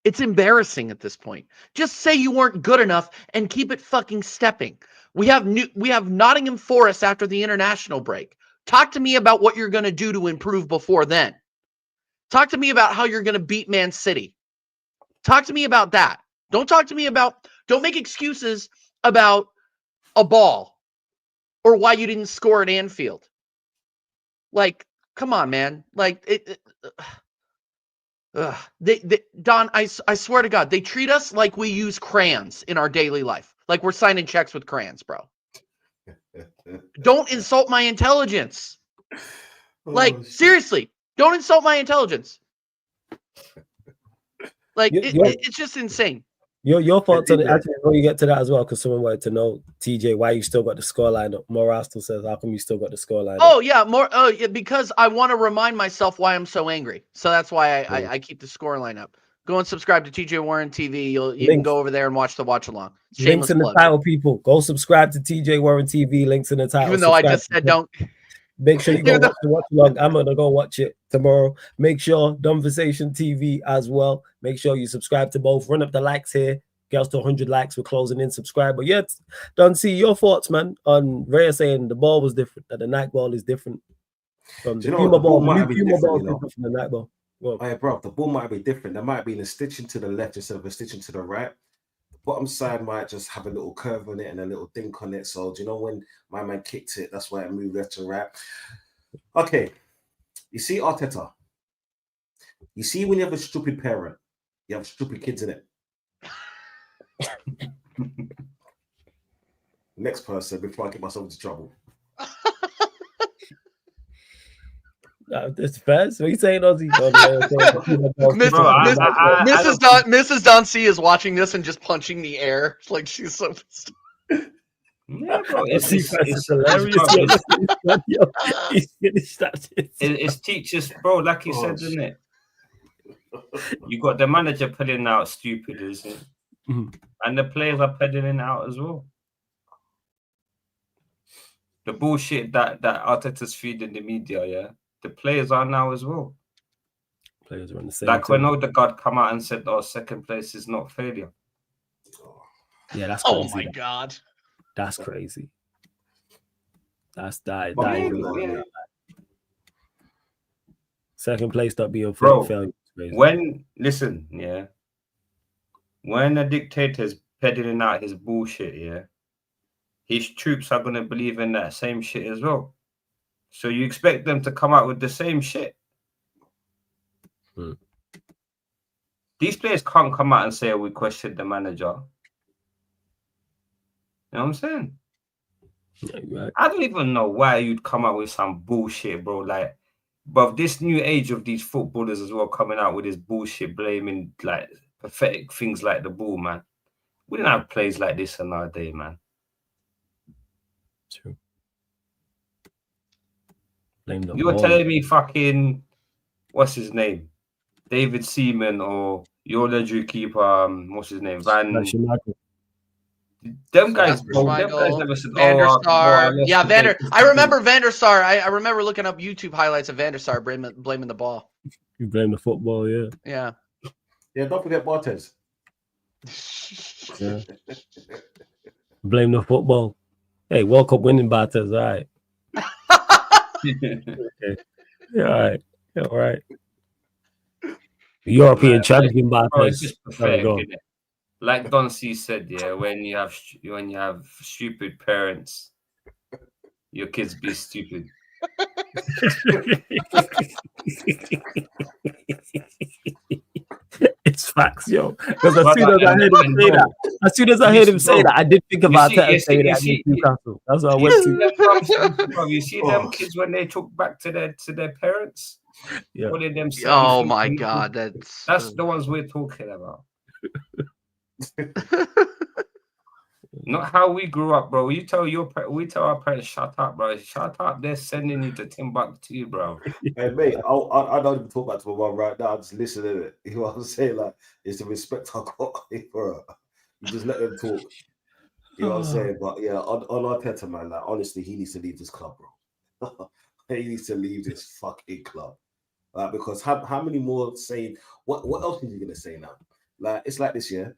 It's embarrassing at this point. Just say you weren't good enough and keep it fucking stepping. We have Nottingham Forest after the international break. Talk to me about what you're going to do to improve before then. Talk to me about how you're going to beat Man City. Talk to me about that. Don't make excuses about a ball or why you didn't score at Anfield. Like, come on, man. Like, Don, I swear to God, they treat us like we use crayons in our daily life. Like we're signing checks with crayons, bro. Don't insult my intelligence. Like, seriously, don't insult my intelligence. Like, it's just insane. Your thoughts on it, actually, before you get to that as well, because someone wanted to know, TJ, why you still got the scoreline up. Moral still says, how come you still got the scoreline up? Yeah, because I want to remind myself why I'm so angry. So that's why I keep the scoreline up. Go and subscribe to TJ Warren TV. You can go over there and watch the watch along. Links in the title, people. Go subscribe to TJ Warren TV. Links in the title. Even though I just said don't. Make sure you go watch the watch along. I'm gonna go watch it tomorrow. Make sure Conversation TV as well. Make sure you subscribe to both. Run up the likes here. Girls to 100 likes. We're closing in. Subscribe. But yet, don't see your thoughts, man. On Rhea saying the ball was different. That the night ball is different from the Puma ball. The Puma ball is different from the night ball. Well, hey, bro, the ball might be different. There might be a stitching to the left instead of a stitching to the right. The bottom side might just have a little curve on it and a little dink on it. So, do you know when my man kicked it? That's why it moved left to right. Okay. You see Arteta. You see when you have a stupid parent, you have stupid kids in it. Next person before I get myself into trouble. It's fast. What are you saying, Ozzy? Mrs. Don C is watching this and just punching the air like she's so pissed. Yeah, bro, it's hilarious. It's teachers, bro. Like you said, isn't it? You got the manager putting out stupid, isn't it? And the players are peddling out as well. The bullshit that Arteta's feeding the media, yeah. The players are now as well. Players are on the same. Like when Odegaard come out and said, "Oh, second place is not failure." Yeah, that's crazy. Oh my god, that's crazy. That's that. Second place stop being failure. When a dictator's peddling out his bullshit, yeah, his troops are gonna believe in that same shit as well. So you expect them to come out with the same shit. These players can't come out and say, we questioned the manager. You know what I'm saying? Yeah, right. I don't even know why you'd come out with some bullshit, bro. Like, but this new age of these footballers as well coming out with this bullshit, blaming like pathetic things like the ball, man. We didn't have plays like this in our day, man. True. You were telling me fucking what's his name? David Seaman or your legendary keeper, what's his name? Them guys never said Van der Sar. I remember Van der Sar. I remember looking up YouTube highlights of Van der Sar blaming the ball. You blame the football, yeah. Yeah. Yeah, don't forget Martinez. Yeah. Blame the football. Hey, World Cup winning Bartez, all right. Okay. Yeah, all right. Yeah, all right. European champion Bartez. It's just pathetic, isn't it? Like Don C said, yeah, when you have stupid parents, your kids be stupid. It's facts, yo. Because as soon as I heard him say that, I did think about that saying that against Newcastle. That's what I went to. You see them kids when they talk back to their parents? Yeah. Them oh my god, that's the ones we're talking about. Not how we grew up, bro. We tell our parents, shut up, bro. Shut up. They're sending you to Timbuktu, bro. Hey, mate, I don't even talk back to my mom right now. I just listen to it. You know what I'm saying? Like, it's the respect I got for her. You just let them talk. You know what I'm saying? But yeah, on Arteta, man, like, honestly, he needs to leave this club, bro. He needs to leave this fucking club. Because how many more saying, what else is he going to say now? Like, it's like this, yeah?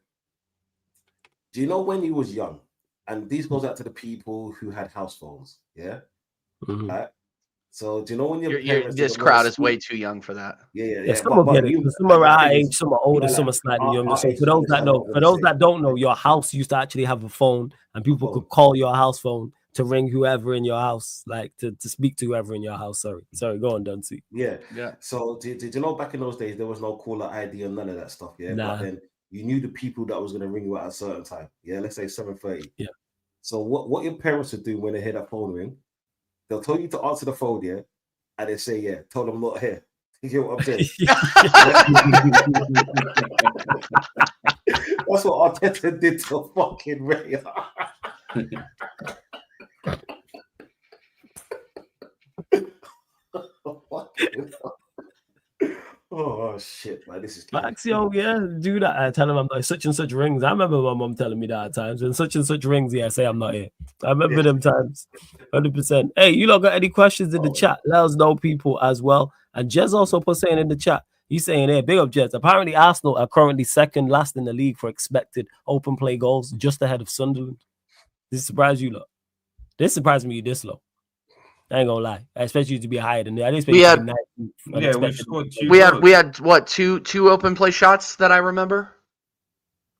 Do you know when he was young? And this goes out to the people who had house phones, yeah? Mm-hmm. Right? So do you know when this crowd is way too young for that? Yeah. Some are our age, some are older, some are slightly younger. So for those that don't know, your house used to actually have a phone, and people could call your house phone to ring whoever in your house, like to speak to whoever in your house. Sorry, go on, Duncy. Yeah. So did you know back in those days there was no caller ID and none of that stuff? Yeah. Nah. But then you knew the people that was going to ring you at a certain time. Yeah, let's say 7:30. Yeah. So what your parents would do when they hear that phone ring, they'll tell you to answer the phone, yeah, and they say, yeah, told them not here. You get what I'm saying? That's what Arteta did to fucking Ray. Oh shit, man! This is Max, yo, yeah, do that. I tell him I'm not such and such rings. I remember my mom telling me that at times. And such and such rings, yeah, say I'm not here. I remember them times, 100%. Hey, you lot got any questions in the chat? Let us know, people, as well. And Jez also put saying in the chat, he's saying, hey, big up Jez. Apparently, Arsenal are currently second last in the league for expected open play goals, just ahead of Sunderland. This surprised you lot? This surprised me this low. I ain't gonna lie. I expect you to be higher than that. I didn't expect we had what two open play shots that I remember.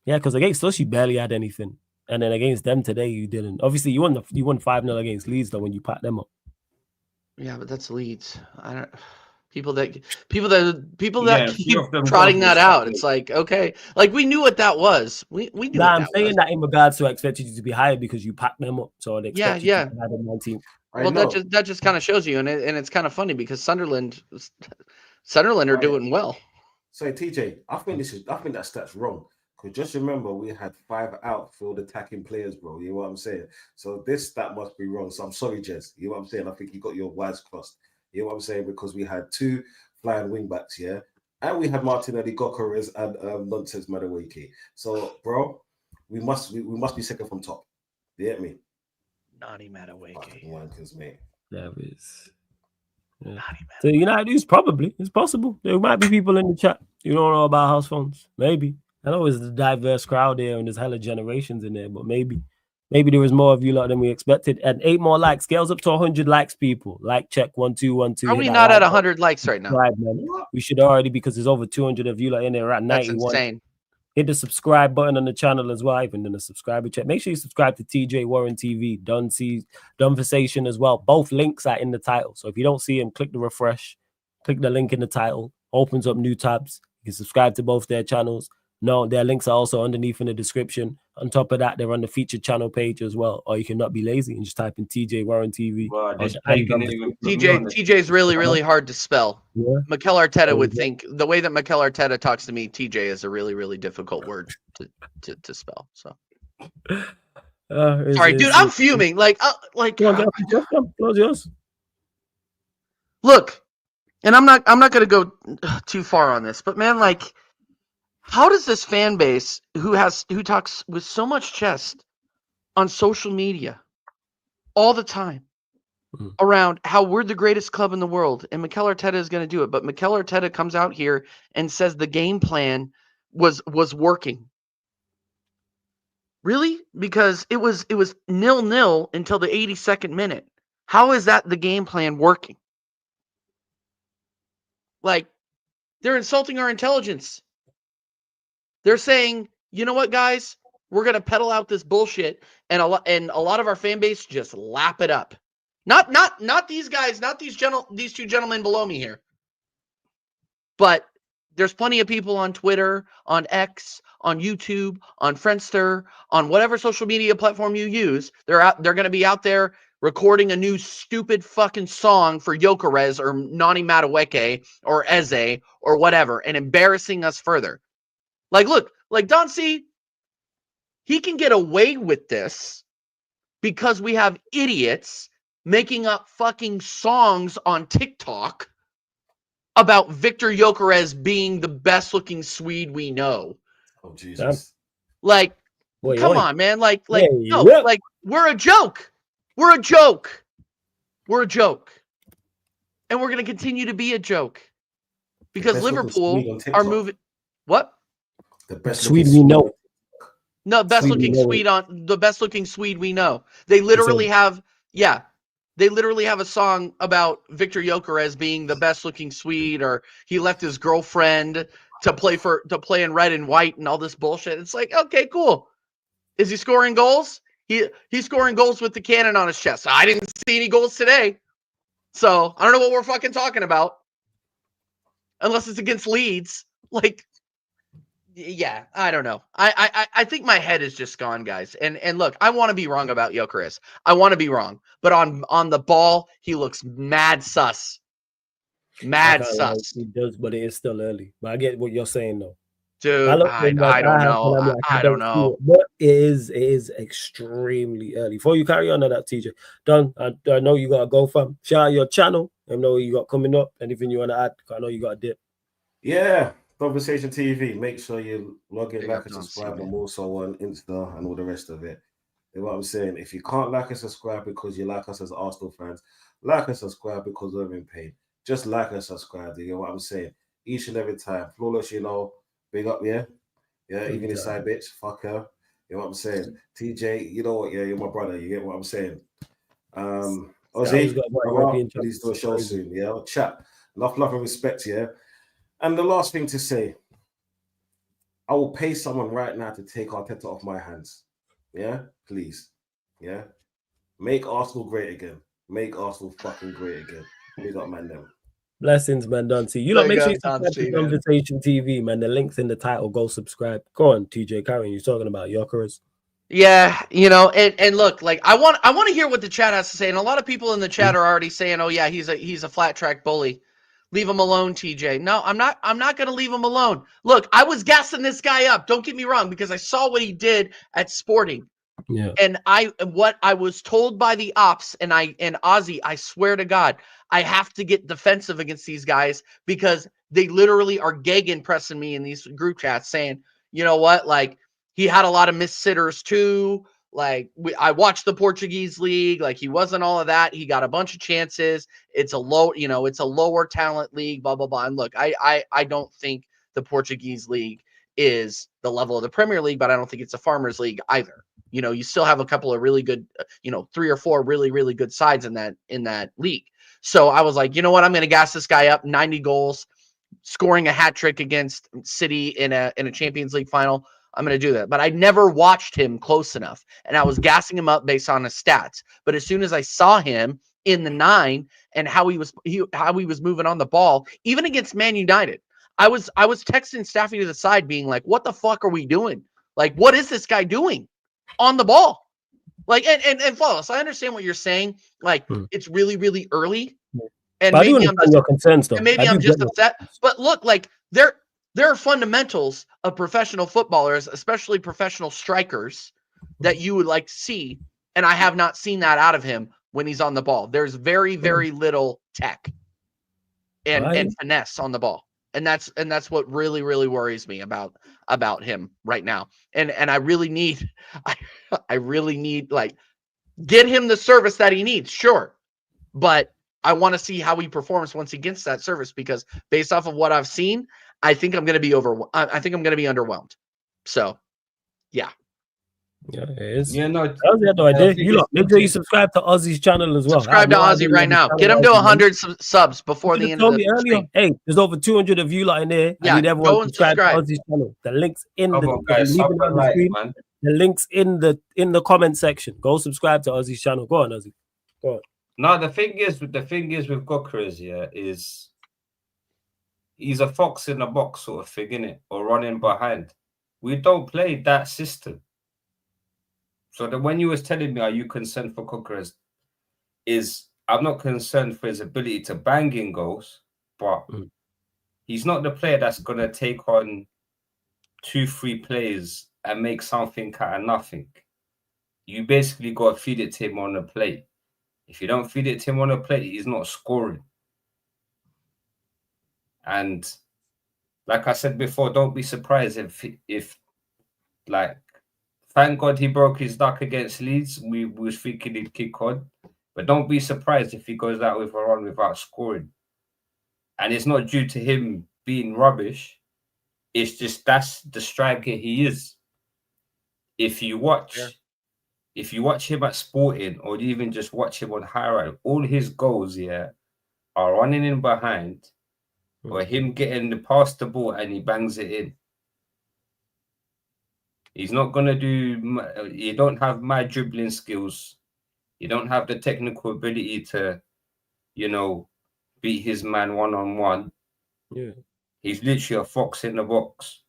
Yeah, because against us you barely had anything, and then against them today you didn't. Obviously, you won 5-0 against Leeds though when you packed them up. Yeah, but that's Leeds. I don't. People that keep trotting that out. It's like, okay, like we knew what that was. We knew. Nah, I'm saying that in regards to I expected you to be higher because you packed them up. So they expect you to have them 19. Well, that just kind of shows you, and it's kind of funny because Sunderland are doing well. So TJ, I think that stat's wrong. Because just remember, we had 5 outfield attacking players, bro. You know what I'm saying? So this stat must be wrong. So I'm sorry, Jez. You know what I'm saying? I think you got your wires crossed. You know what I'm saying? Because we had 2 flying wing backs, yeah? And we had Martinez, Gokares, and Nonsense Madueke. So, bro, we must be second from top. You get me? Naughty Madueke. Wankers, mate. That is. Yeah. So United is probably. It's possible. There might be people in the chat you don't know about house phones. Maybe. I know it's a diverse crowd there and there's hella generations in there, but maybe there was more of you lot than we expected. And 8 more likes. Scales up to 100 likes, people. Like check 1 2 1 2. Are we not at 100 likes right now? Right, man. We should already, because there's over 200 of you lot in there. We're at 91. That's insane. Hit the subscribe button on the channel as well, even in the subscriber chat. Make sure you subscribe to TJ Warren TV, Conversation as well. Both links are in the title. So if you don't see them, click the refresh, click the link in the title, opens up new tabs. You can subscribe to both their channels. No, their links are also underneath in the description. On top of that, they're on the featured channel page as well. Or you can not be lazy and just type in TJ Warren TV. TJ's really hard to spell. Yeah. Mikel Arteta would think the way that Mikel Arteta talks to me, TJ is a really difficult word to spell. So sorry, dude, I'm fuming. Like close yours. Look, and I'm not gonna go too far on this, but man, like, how does this fan base who talks with so much chest on social media all the time around how we're the greatest club in the world and Mikel Arteta is going to do it, but Mikel Arteta comes out here and says the game plan was working? Really? Because it was 0-0 until the 82nd minute. How is that the game plan working? Like, they're insulting our intelligence. They're saying, you know what, guys? We're going to peddle out this bullshit, and a lot of our fan base just lap it up. Not these guys, not these 2 gentlemen below me here. But there's plenty of people on Twitter, on X, on YouTube, on Friendster, on whatever social media platform you use. They're going to be out there recording a new stupid fucking song for Gyökeres or Nani Madueke or Eze or whatever and embarrassing us further. Like, look, like Don C, he can get away with this because we have idiots making up fucking songs on TikTok about Victor Gyökeres being the best looking Swede we know. Oh, Jesus. Like, come on, man. Like, we're a joke. We're a joke. We're a joke. And we're going to continue to be a joke because Liverpool are moving. What? The best Swede we know. No, the best looking Swede we know. They literally have a song about Victor Gyökeres being the best looking Swede, or he left his girlfriend to play in red and white and all this bullshit. It's like, okay, cool. Is he scoring goals? He's scoring goals with the cannon on his chest. I didn't see any goals today. So I don't know what we're fucking talking about. Unless it's against Leeds. Like, yeah, I don't know. I think my head is just gone, guys. And look, I want to be wrong about Gyökeres. I want to be wrong. But on the ball, he looks mad sus. Mad sus. He does, but it is still early. But I get what you're saying, though. Dude, I don't know. I don't know. But it is extremely early. Before you carry on to that, TJ, done. I know you got to go, fam. Shout out your channel. I know what you got coming up. Anything you want to add? I know you got a dip. Yeah, Conversation TV. Make sure you log in, like and subscribe. I'm also on Insta and all the rest of it. You know what I'm saying? If you can't like and subscribe because you like us as Arsenal fans, like and subscribe because we're in pain. Just like and subscribe. You know what I'm saying? Each and every time. Flawless, big up, yeah? Yeah, even inside bitch, fuck her. You know what I'm saying? TJ, you know what? Yeah, you're my brother. You get what I'm saying? Ozzy, please do a show soon. Yeah, chat. Love and respect, yeah? And the last thing to say, I will pay someone right now to take Arteta off my hands. Yeah, please. Yeah, make Arsenal great again. Make Arsenal fucking great again. Big up, man. Them. Blessings, man. Dante. You lot make sure you subscribe to Conversation TV, man. The link's in the title. Go subscribe. Go on, TJ. Karen, you're talking about Yokeras. Yeah, and look, like I want to hear what the chat has to say, and a lot of people in the chat are already saying, "Oh yeah, he's a flat track bully." Leave him alone, TJ. No, I'm not going to leave him alone. Look, I was gassing this guy up. Don't get me wrong, because I saw what he did at Sporting. Yeah. And what I was told by the ops and Ozzy, I swear to God, I have to get defensive against these guys because they literally are gagging pressing me in these group chats saying, you know what, like he had a lot of missed sitters too. Like I watched the Portuguese league, like he wasn't all of that. He got a bunch of chances. It's a lower talent league, blah, blah, blah. And look, I don't think the Portuguese league is the level of the Premier League, but I don't think it's a farmers league either. You still have a couple of really good, 3 or 4 really, really good sides in that league. So I was like, you know what? I'm going to gas this guy up. 90 goals, scoring a hat trick against City in a Champions League final. I'm going to do that. But I never watched him close enough. And I was gassing him up based on his stats. But as soon as I saw him in the 9 and how he was moving on the ball, even against Man United, I was texting Staffy to the side being like, what the fuck are we doing? Like, what is this guy doing on the ball? Like, and Flawless, I understand what you're saying. Like, it's really, really early. And but maybe I'm just your concerns, though. Maybe I'm just upset. But look, like there are fundamentals of professional footballers, especially professional strikers, that you would like to see. And I have not seen that out of him when he's on the ball. There's very, very little tech and finesse on the ball. And that's what really, really worries me about him right now. And I really need like get him the service that he needs, sure. But I want to see how he performs once he gets that service, because based off of what I've seen, I think I'm going to be underwhelmed. So, yeah. Yeah, it is. Yeah, no, I did. You lot, make sure you subscribe to Ozzy's channel as well. Subscribe to Ozzy right now. Get him to 100 subs before the end of the stream. Hey, there's over 200 of you lot in there. Yeah, I need everyone go and subscribe to Ozzy's channel. The links in the links in the comment section. Go subscribe to Ozzy's channel. Go on, Ozzy. Go on. No, the thing is with Gokras, is he's a fox in a box sort of thing, innit? Or running behind. We don't play that system. So that when you was telling me, are you concerned for Gokras? I'm not concerned for his ability to bang in goals, but he's not the player that's gonna take on 2-3 players and make something out of nothing. You basically got to feed it to him on the plate. If you don't feed it to him on the plate, he's not scoring. And like I said before, don't be surprised if like, thank God he broke his duck against Leeds. We was thinking he'd kick on. But don't be surprised if he goes out with a run without scoring. And it's not due to him being rubbish. It's just that's the striker he is. If you watch him at Sporting, or even just watch him on highlight, all his goals, are running in behind, or him getting past the ball and he bangs it in. He's not gonna do. You don't have my dribbling skills. You don't have the technical ability to, beat his man 1-on-1. Yeah, he's literally a fox in the box.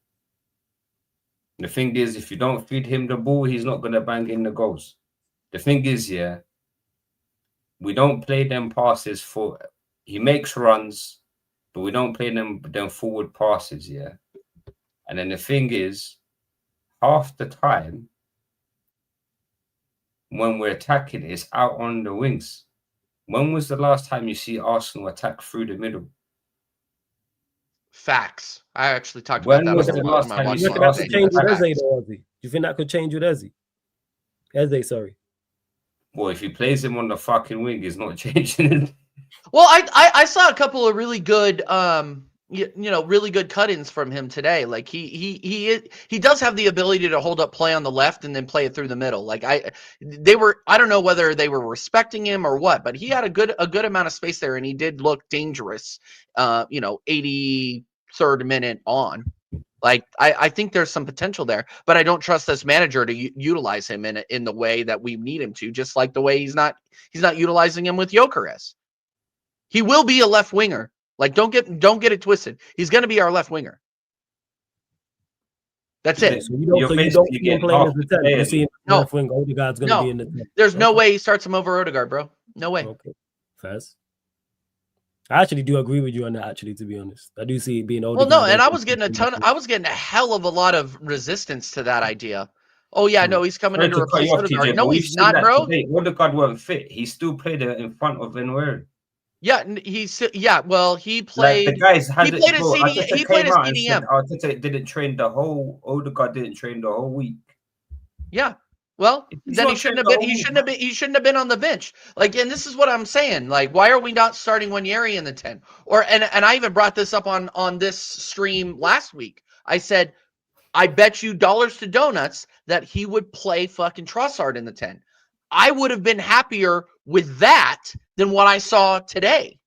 The thing is, if you don't feed him the ball, he's not going to bang in the goals. The thing is, we don't play them passes for... He makes runs, but we don't play them forward passes, yeah. And then the thing is, half the time when we're attacking, it's out on the wings. When was the last time you see Arsenal attack through the middle? Facts. I actually talked about that. When was the last time you saw Arsenal change with Eze, though, Ozzy? Do you think that could change with Eze? Eze, sorry. Well, if he plays him on the fucking wing, he's not changing it. Well, I saw a couple of really good really good cut-ins from him today. Like he does have the ability to hold up play on the left and then play it through the middle. Like I don't know whether they were respecting him or what, but he had a good amount of space there, and he did look dangerous. 83rd minute on. Like I think there's some potential there, but I don't trust this manager to utilize him in the way that we need him to. Just like the way he's not utilizing him with Gyökeres. He will be a left winger. Like don't get it twisted. He's going to be our left winger. That's it. So you don't see him playing as the 10. You see him left wing. Odegaard's going to be in the 10. There's no way he starts him over Odegaard, bro. No way. Okay, Faz. I actually do agree with you on that. Actually, to be honest, I do see it being Odegaard. Well, no, and I was getting a hell of a lot of resistance to that idea. Oh yeah, no, he's coming in to replace Odegaard. No, he's not, bro. Odegaard weren't fit. He still played in front of Van Weeren. Yeah, well, he played. Like the guys had he played a CD. He played a CDM. Arteta didn't train the whole. Odegaard didn't train the whole week. Yeah. Well, then he shouldn't have been. He shouldn't have been on the bench. Like, and this is what I'm saying. Like, why are we not starting Nwaneri in the 10? And I even brought this up on this stream last week. I said, I bet you dollars to donuts that he would play fucking Trossard in the 10. I would have been happier with that than what I saw today.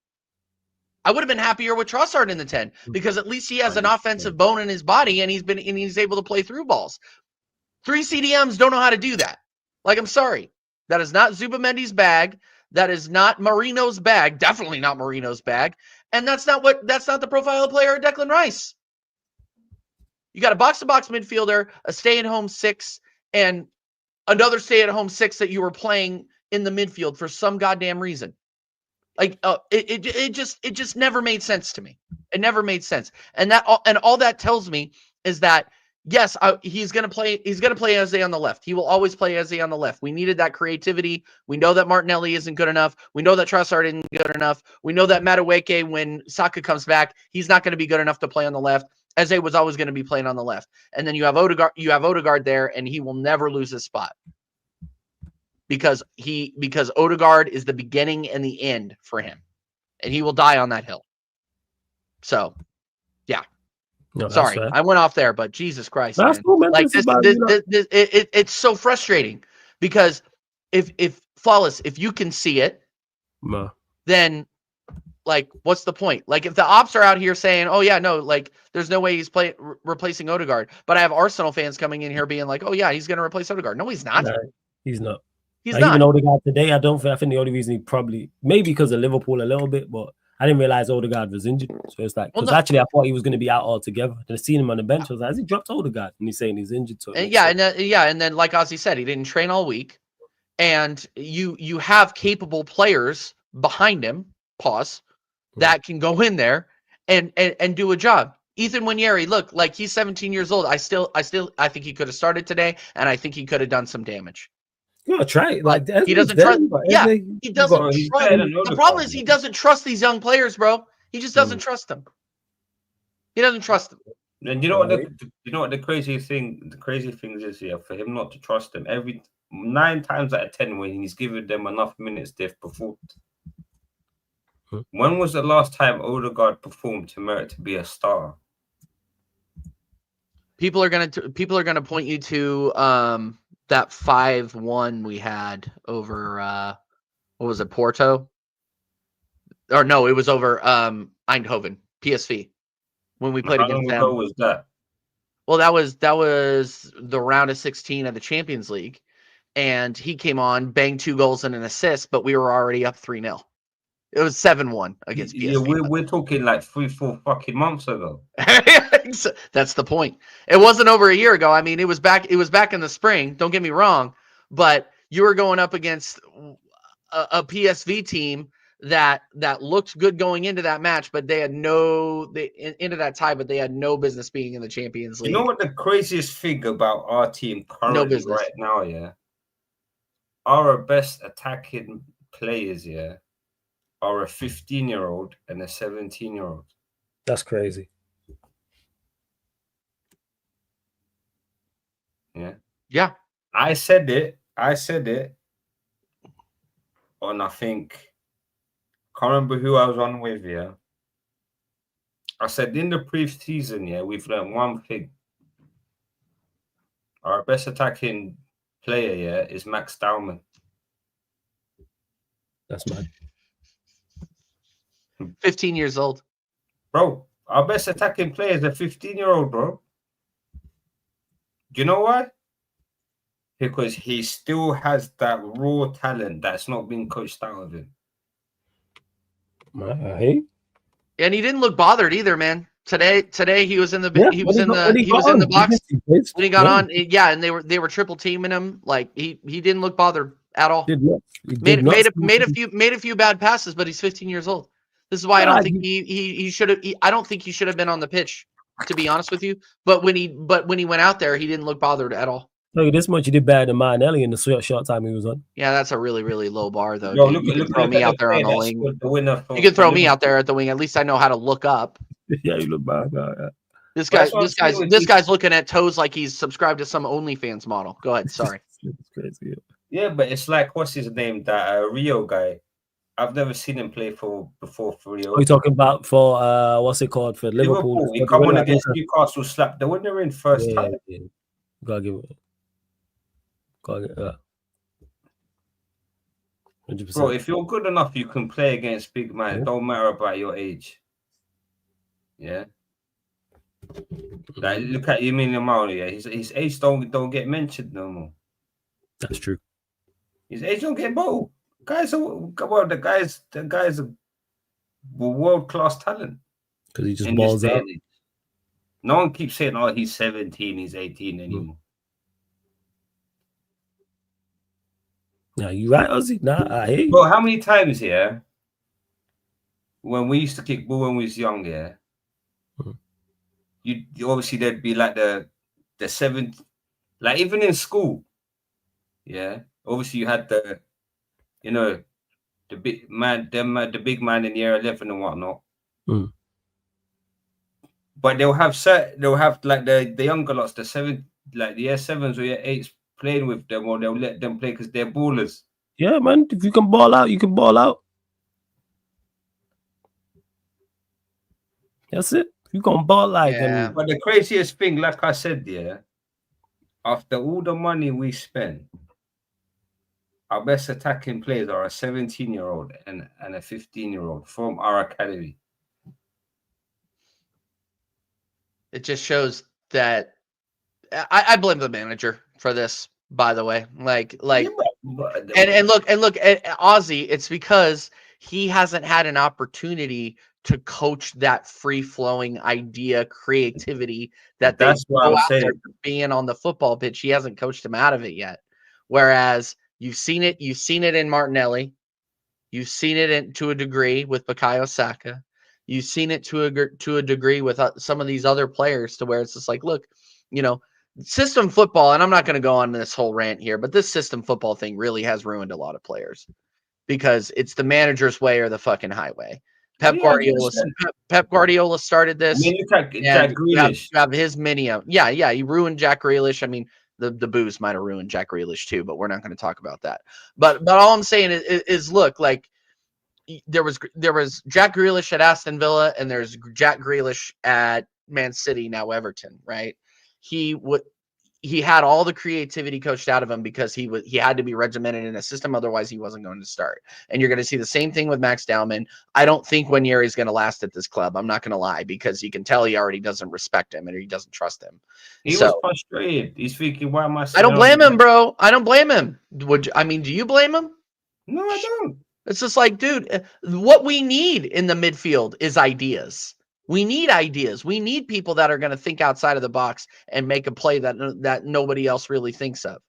I would have been happier with Trossard in the 10 because at least he has an offensive bone in his body and he's able to play through balls. 3 CDMs don't know how to do that. Like, I'm sorry. That is not Zubamendi's bag. That is not Marino's bag. Definitely not Marino's bag. And that's not the profile of player of Declan Rice. You got a box-to-box midfielder, a stay-at-home 6, and another stay-at-home 6 that you were playing in the midfield for some goddamn reason. Like, it just never made sense to me. It never made sense. And all that tells me is that yes, he's going to play Eze on the left. He will always play Eze on the left. We needed that creativity. We know that Martinelli isn't good enough. We know that Trossard isn't good enough. We know that Madueke, when Saka comes back, he's not going to be good enough to play on the left. Eze was always going to be playing on the left. And then you have Odegaard there, and he will never lose his spot. Because Odegaard is the beginning and the end for him. And he will die on that hill. So, yeah. No, sorry, fair. I went off there, but Jesus Christ, that's man. Cool, man. Like it's so frustrating because if Flawless, if you can see it, then like, what's the point? Like, if the ops are out here saying, "Oh yeah, no, like, there's no way he's replacing Odegaard," but I have Arsenal fans coming in here being like, "Oh yeah, he's going to replace Odegaard." No, he's not. No, he's not. He's not. Even Odegaard today, I think the only reason he probably maybe because of Liverpool a little bit, but. I didn't realize Odegaard was injured. So it's like, because actually I thought he was going to be out altogether. And I seen him on the bench. I was like, has he dropped Odegaard? And he's saying he's injured. So and then like Ozzy said, he didn't train all week. And you have capable players behind him, that can go in there and do a job. Ethan Nwaneri, look, like he's 17 years old. I think he could have started today, and I think he could have done some damage. Yeah, try it. Like he doesn't trust. Yeah, he doesn't trust. The problem is he doesn't trust these young players, bro. He just doesn't trust them. He doesn't trust them. And you know what the crazy thing is here for him not to trust them. Every 9 times out of 10 when he's given them enough minutes, they've performed. When was the last time Odegaard performed to merit to be a star? People are gonna point you to that 5-1 we had over what was it, Porto? Or no, it was over Eindhoven, PSV, when we played against them. How long ago was that? Well, that was the round of 16 of the Champions League, and he came on, banged 2 goals and an assist, but we were already up 3-0. It was 7-1 against PSV. Yeah, we're talking like 3-4 fucking months ago. That's the point. It wasn't over a year ago. I mean, it was back in the spring. Don't get me wrong, but you were going up against a PSV team that looked good going into that match, but they had into that tie, but they had no business being in the Champions League. You know what the craziest thing about our team currently right now, yeah? Our best attacking players, yeah, are a 15-year-old and a 17-year-old. That's crazy. Yeah. Yeah. I said it. And I think, can't remember who I was on with, yeah. I said in the pre-season, yeah, we've learned one thing. Our best attacking player, yeah, is Max Dowman. That's mad. 15 years old. Bro, our best attacking player is a 15-year-old, bro. Do you know why? Because he still has that raw talent that's not been coached out of him. Hey. And he didn't look bothered either, man. Today he was in the box when he got on. Yeah, and they were triple teaming him. Like he didn't look bothered at all. Made a few bad passes, but he's 15 years old. This is why I don't think he should have. I don't think he should have been on the pitch, to be honest with you. But when he went out there, he didn't look bothered at all. Look at this much. He did better than Martinelli in the short time he was on. Yeah, that's a really, really low bar, though. Yo, you can throw me out there on the wing. You can throw me out there at the wing. At least I know how to look up. Yeah, you look bad. This guy's looking at toes like he's subscribed to some OnlyFans model. Go ahead. Sorry. It's crazy. Yeah, but it's like, what's his name? That Rio guy. I've never seen him play for Rio. Are you talking about for what's it called for Liverpool? He come on against Newcastle, slap the winner in first time. Yeah. Gotta give it. 100%. Bro, if you're good enough, you can play against big man. It don't matter about your age. Yeah. Like, look at Yamin Yamal, yeah. His age don't get mentioned no more. That's true. His age don't get bro. The guy's a world-class talent. Because he just balls out. No one keeps saying, oh, he's 17, he's 18 anymore. Yeah, you right, Ozzy? Nah, I hate you. Bro, how many times, yeah, when we used to kick ball when we was young, yeah, you obviously there'd be like the seventh, like even in school, yeah, obviously you had the big man, the big man in year 11 and whatnot. But they'll have like the younger lots, the seventh, like the year 7s or year 8s playing with them, or they'll let them play because they're ballers. Yeah, man. If you can ball out, you can ball out. That's it. You can ball like. Yeah. But the craziest thing, like I said, yeah, after all the money we spend, our best attacking players are a 17-year-old and a 15-year-old from our academy. It just shows that I blame the manager for this, by the way. And look at Ozzy, it's because he hasn't had an opportunity to coach that free-flowing idea, creativity that that's what I'm saying. Being on the football pitch. He hasn't coached him out of it yet. Whereas you've seen it in Martinelli, you've seen it to a degree with Bukayo Saka, you've seen it to a degree with some of these other players, to where it's just like, look, system football, and I'm not going to go on this whole rant here, but this system football thing really has ruined a lot of players because it's the manager's way or the fucking highway. Pep Guardiola started this. I mean, look at Jack Grealish. You have his mini. Yeah, he ruined Jack Grealish. I mean, the booze might have ruined Jack Grealish too, but we're not going to talk about that. But all I'm saying is look, like there was Jack Grealish at Aston Villa, and there's Jack Grealish at Man City, now Everton, right? He had all the creativity coached out of him because he had to be regimented in a system, otherwise he wasn't going to start. And you're going to see the same thing with Max Dowman. I don't think Wanyeri is going to last at this club. I'm not going to lie, because you can tell he already doesn't respect him and he doesn't trust him. He was frustrated. He's thinking, why am I? I don't blame him, bro. I don't blame him. Do you blame him? No, I don't. It's just like, dude, what we need in the midfield is ideas. We need ideas. We need people that are going to think outside of the box and make a play that nobody else really thinks of.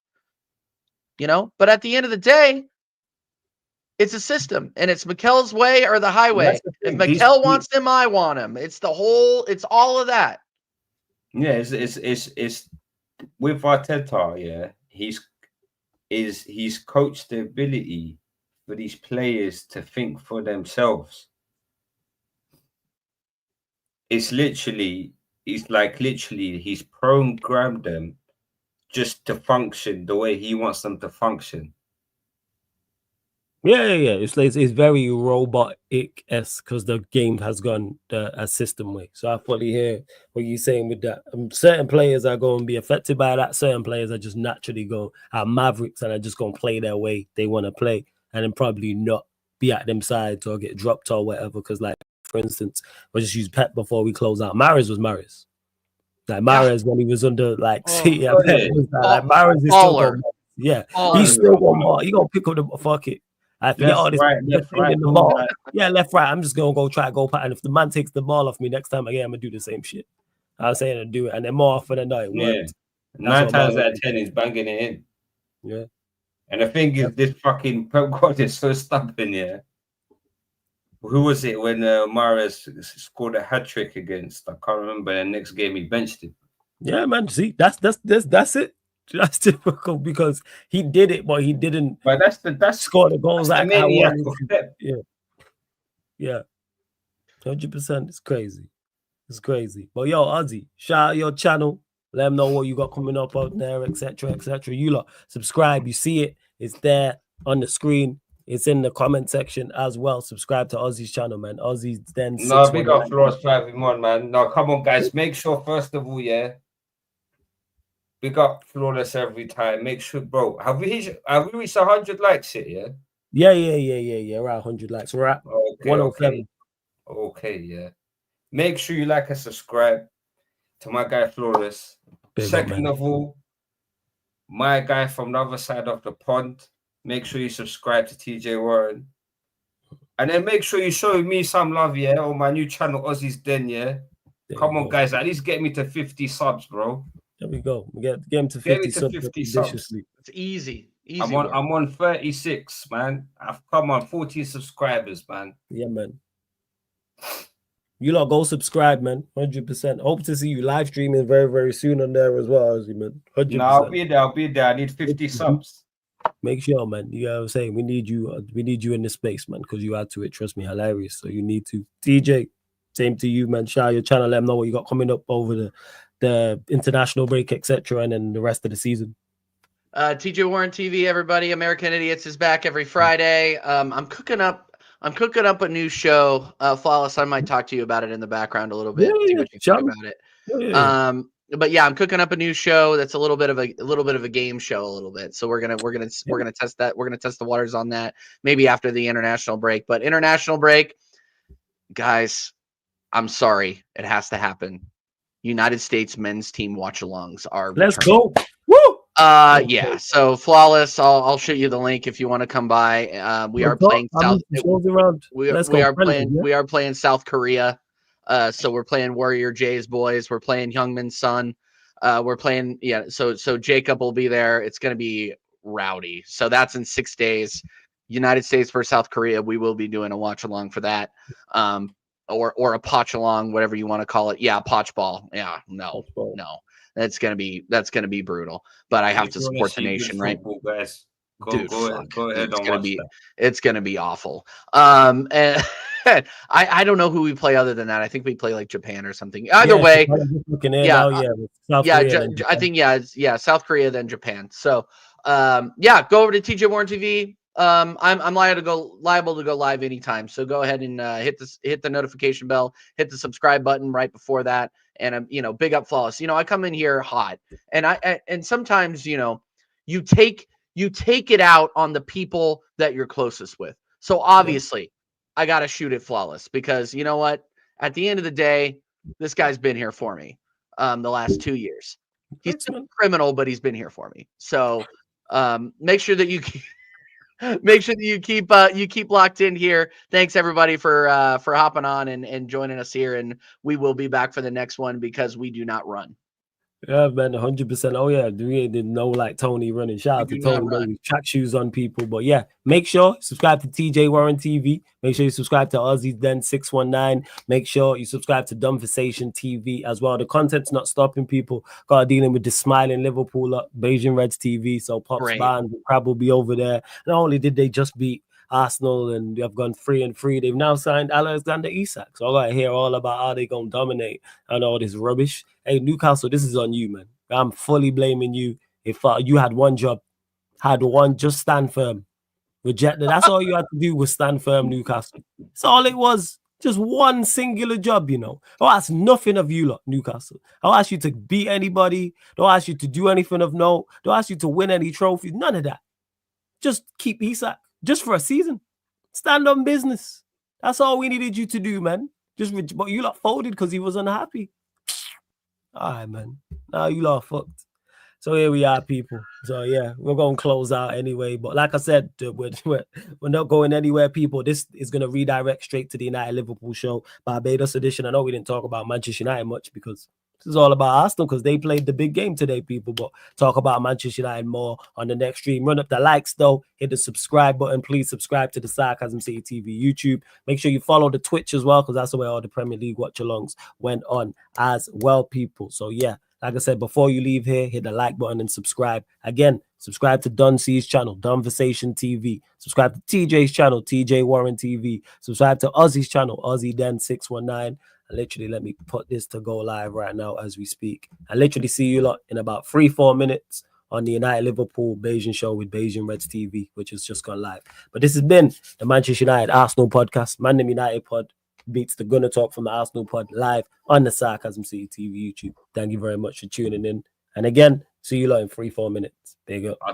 But at the end of the day, It's a system, and it's Mikel's way or the highway. If Mikel wants him, I want him. It's all of that. Yeah, it's with Arteta. Yeah, he's coached the ability for these players to think for themselves. He's programmed them just to function the way he wants them to function. Yeah. It's very robotic-esque because the game has gone a system way. So I fully hear what you're saying with that. Certain players are going to be affected by that. Certain players are just naturally mavericks and are just going to play their way they want to play, and then probably not be at them sides or get dropped or whatever. Because, like, for instance, we'll just use Pep before we close out. Mahrez was Mahrez. Like Mahrez when he was under Pep was like Mahrez is still going. Yeah, he's still going. He gonna pick up the fuck it. I forget all this left, right, the ball. Right. Yeah, left, right. I'm just gonna try to go pat. And if the man takes the ball off me next time again, I'm gonna do the same shit. I was saying to do it, and then more often than not, it worked. 9 times out of 10, he's banging it in. Yeah. And the thing is, this fucking Pep God is so stubborn. Yeah. Who was it when Mahrez scored a hat trick against? I can't remember. The next game he benched him. Yeah, man. See, that's it. That's typical because he did it, but he didn't. But that's score the goals like I yeah, 100%. It's crazy. But yo, Ozzy, shout out your channel. Let them know what you got coming up out there, etc. You lot subscribe. You see it. It's there on the screen. It's in the comment section as well. Subscribe to Ozzy's channel, man. Ozzy's then. No, big up Flores 5-in-1, man. No, come on, guys. Make sure first of all, yeah. Big up Flawless every time. Make sure, bro. Have we reached 100 likes yet? Yeah. Yeah. Around 100 likes. We're at 107. Okay, yeah. Make sure you like and subscribe to my guy Flawless. Second of all, my guy from the other side of the pond. Make sure you subscribe to TJ Warren. And then make sure you show me some love, yeah, on my new channel, Ozzy's Den, yeah. Come on, guys. At least get me to 50 subs, bro. There we go. We get him to 50 subs. It's easy. I'm on 36, man. I've come on 14 subscribers, man. Yeah, man. You lot go subscribe, man. 100%. Hope to see you live streaming very, very soon on there as well, Ozzy, man. 100%. No, I'll be there. I need 50 subs. Make sure, man. You know what I'm saying? We need you in this space, man, because you add to it. Trust me, hilarious. So you need to. TJ, same to you, man. Share your channel. Let them know what you got coming up over the international break, etc., and then the rest of the season. TJ Warren TV, everybody. American Idiots is back every Friday. I'm cooking up a new show. Flawless, I might talk to you about it in the background a little bit. See what you think about it. Yeah. But yeah, I'm cooking up a new show that's a little bit of a game show a little bit. So we're gonna test that. We're gonna test the waters on that maybe after the international break. But international break, guys, I'm sorry, it has to happen. United States men's team watch-alongs are Let's returning. go. Woo! Yeah. So Flawless, I'll shoot you the link if you want to come by. We are playing South Korea. So we're playing Warrior Jay's boys. We're playing Youngman's son. We're playing So Jacob will be there. It's gonna be rowdy. So that's in 6 days. United States versus South Korea. We will be doing a watch along for that. Or a potch along, whatever you want to call it. Yeah, potch ball. Yeah, no. That's gonna be brutal. But I have to support the nation, right? Guys. Go ahead. It's gonna be awful. And I don't know who we play other than that. I think we play like Japan or something. Either way, I think South Korea then Japan. So go over to TJ Warren TV. I'm liable to go live anytime. So go ahead and hit the notification bell, hit the subscribe button right before that. And big up Flawless. I come in here hot, and sometimes you take it out on the people that you're closest with. So obviously, I gotta shoot it Flawless because you know what? At the end of the day, this guy's been here for me the last 2 years. He's a criminal, but he's been here for me. So make sure that you keep locked in here. Thanks everybody for hopping on and joining us here, and we will be back for the next one because we do not run. Yeah, man, 100%. Oh, yeah, we didn't know like Tony running. Shout out to Tony, with track shoes on people. But yeah, make sure subscribe to TJ Warren TV. Make sure you subscribe to Ozzy's Den 619. Make sure you subscribe to Dumbversation TV as well. The content's not stopping people. Got dealing with the smiling Liverpool up, Beijing Reds TV. So Pops Barnes will probably be over there. Not only did they just beat Arsenal and they've gone 3-3, they've now signed Alexander Isak. So I gotta hear all about how they gonna dominate and all this rubbish. Hey, Newcastle, this is on you, man. I'm fully blaming you. If you had one job, just stand firm. Rejected. That's all you had to do was stand firm, Newcastle. That's all it was. Just one singular job, you know. I'll ask nothing of you lot, Newcastle. I'll ask you to beat anybody. Don't ask you to do anything of note. Don't ask you to win any trophies. None of that. Just keep Isak. Just for a season. Stand on business. That's all we needed you to do, man. But you lot folded because he was unhappy. All right, man. Now you lot fucked. So here we are, people. So yeah, we're going to close out anyway. But like I said, we're not going anywhere, people. This is going to redirect straight to the United Liverpool show, Barbados edition. I know we didn't talk about Manchester United much because this is all about Arsenal because they played the big game today, people. But talk about Manchester United more on the next stream. Run up the likes, though. Hit the subscribe button. Please subscribe to the Sarcasm City TV YouTube. Make sure you follow the Twitch as well because that's the way all the Premier League watch-alongs went on as well, people. So yeah. Like I said, before you leave here, hit the like button and subscribe. Again, subscribe to Dun C's channel, Dumbversation TV. Subscribe to TJ's channel, TJ Warren TV. Subscribe to Ozzy's channel, Ozzy Den 619. And literally, let me put this to go live right now as we speak. I literally see you lot in about 3-4 minutes on the United Liverpool Beijing show with Beijing Reds TV, which has just gone live. But this has been the Manchester United Arsenal podcast, Mandem United Pod. Beats the Gunner Talk from the Arsenal Pod live on the Sarcasm City TV YouTube. Thank you very much for tuning in. And again, see you lot in 3-4 minutes. Big up.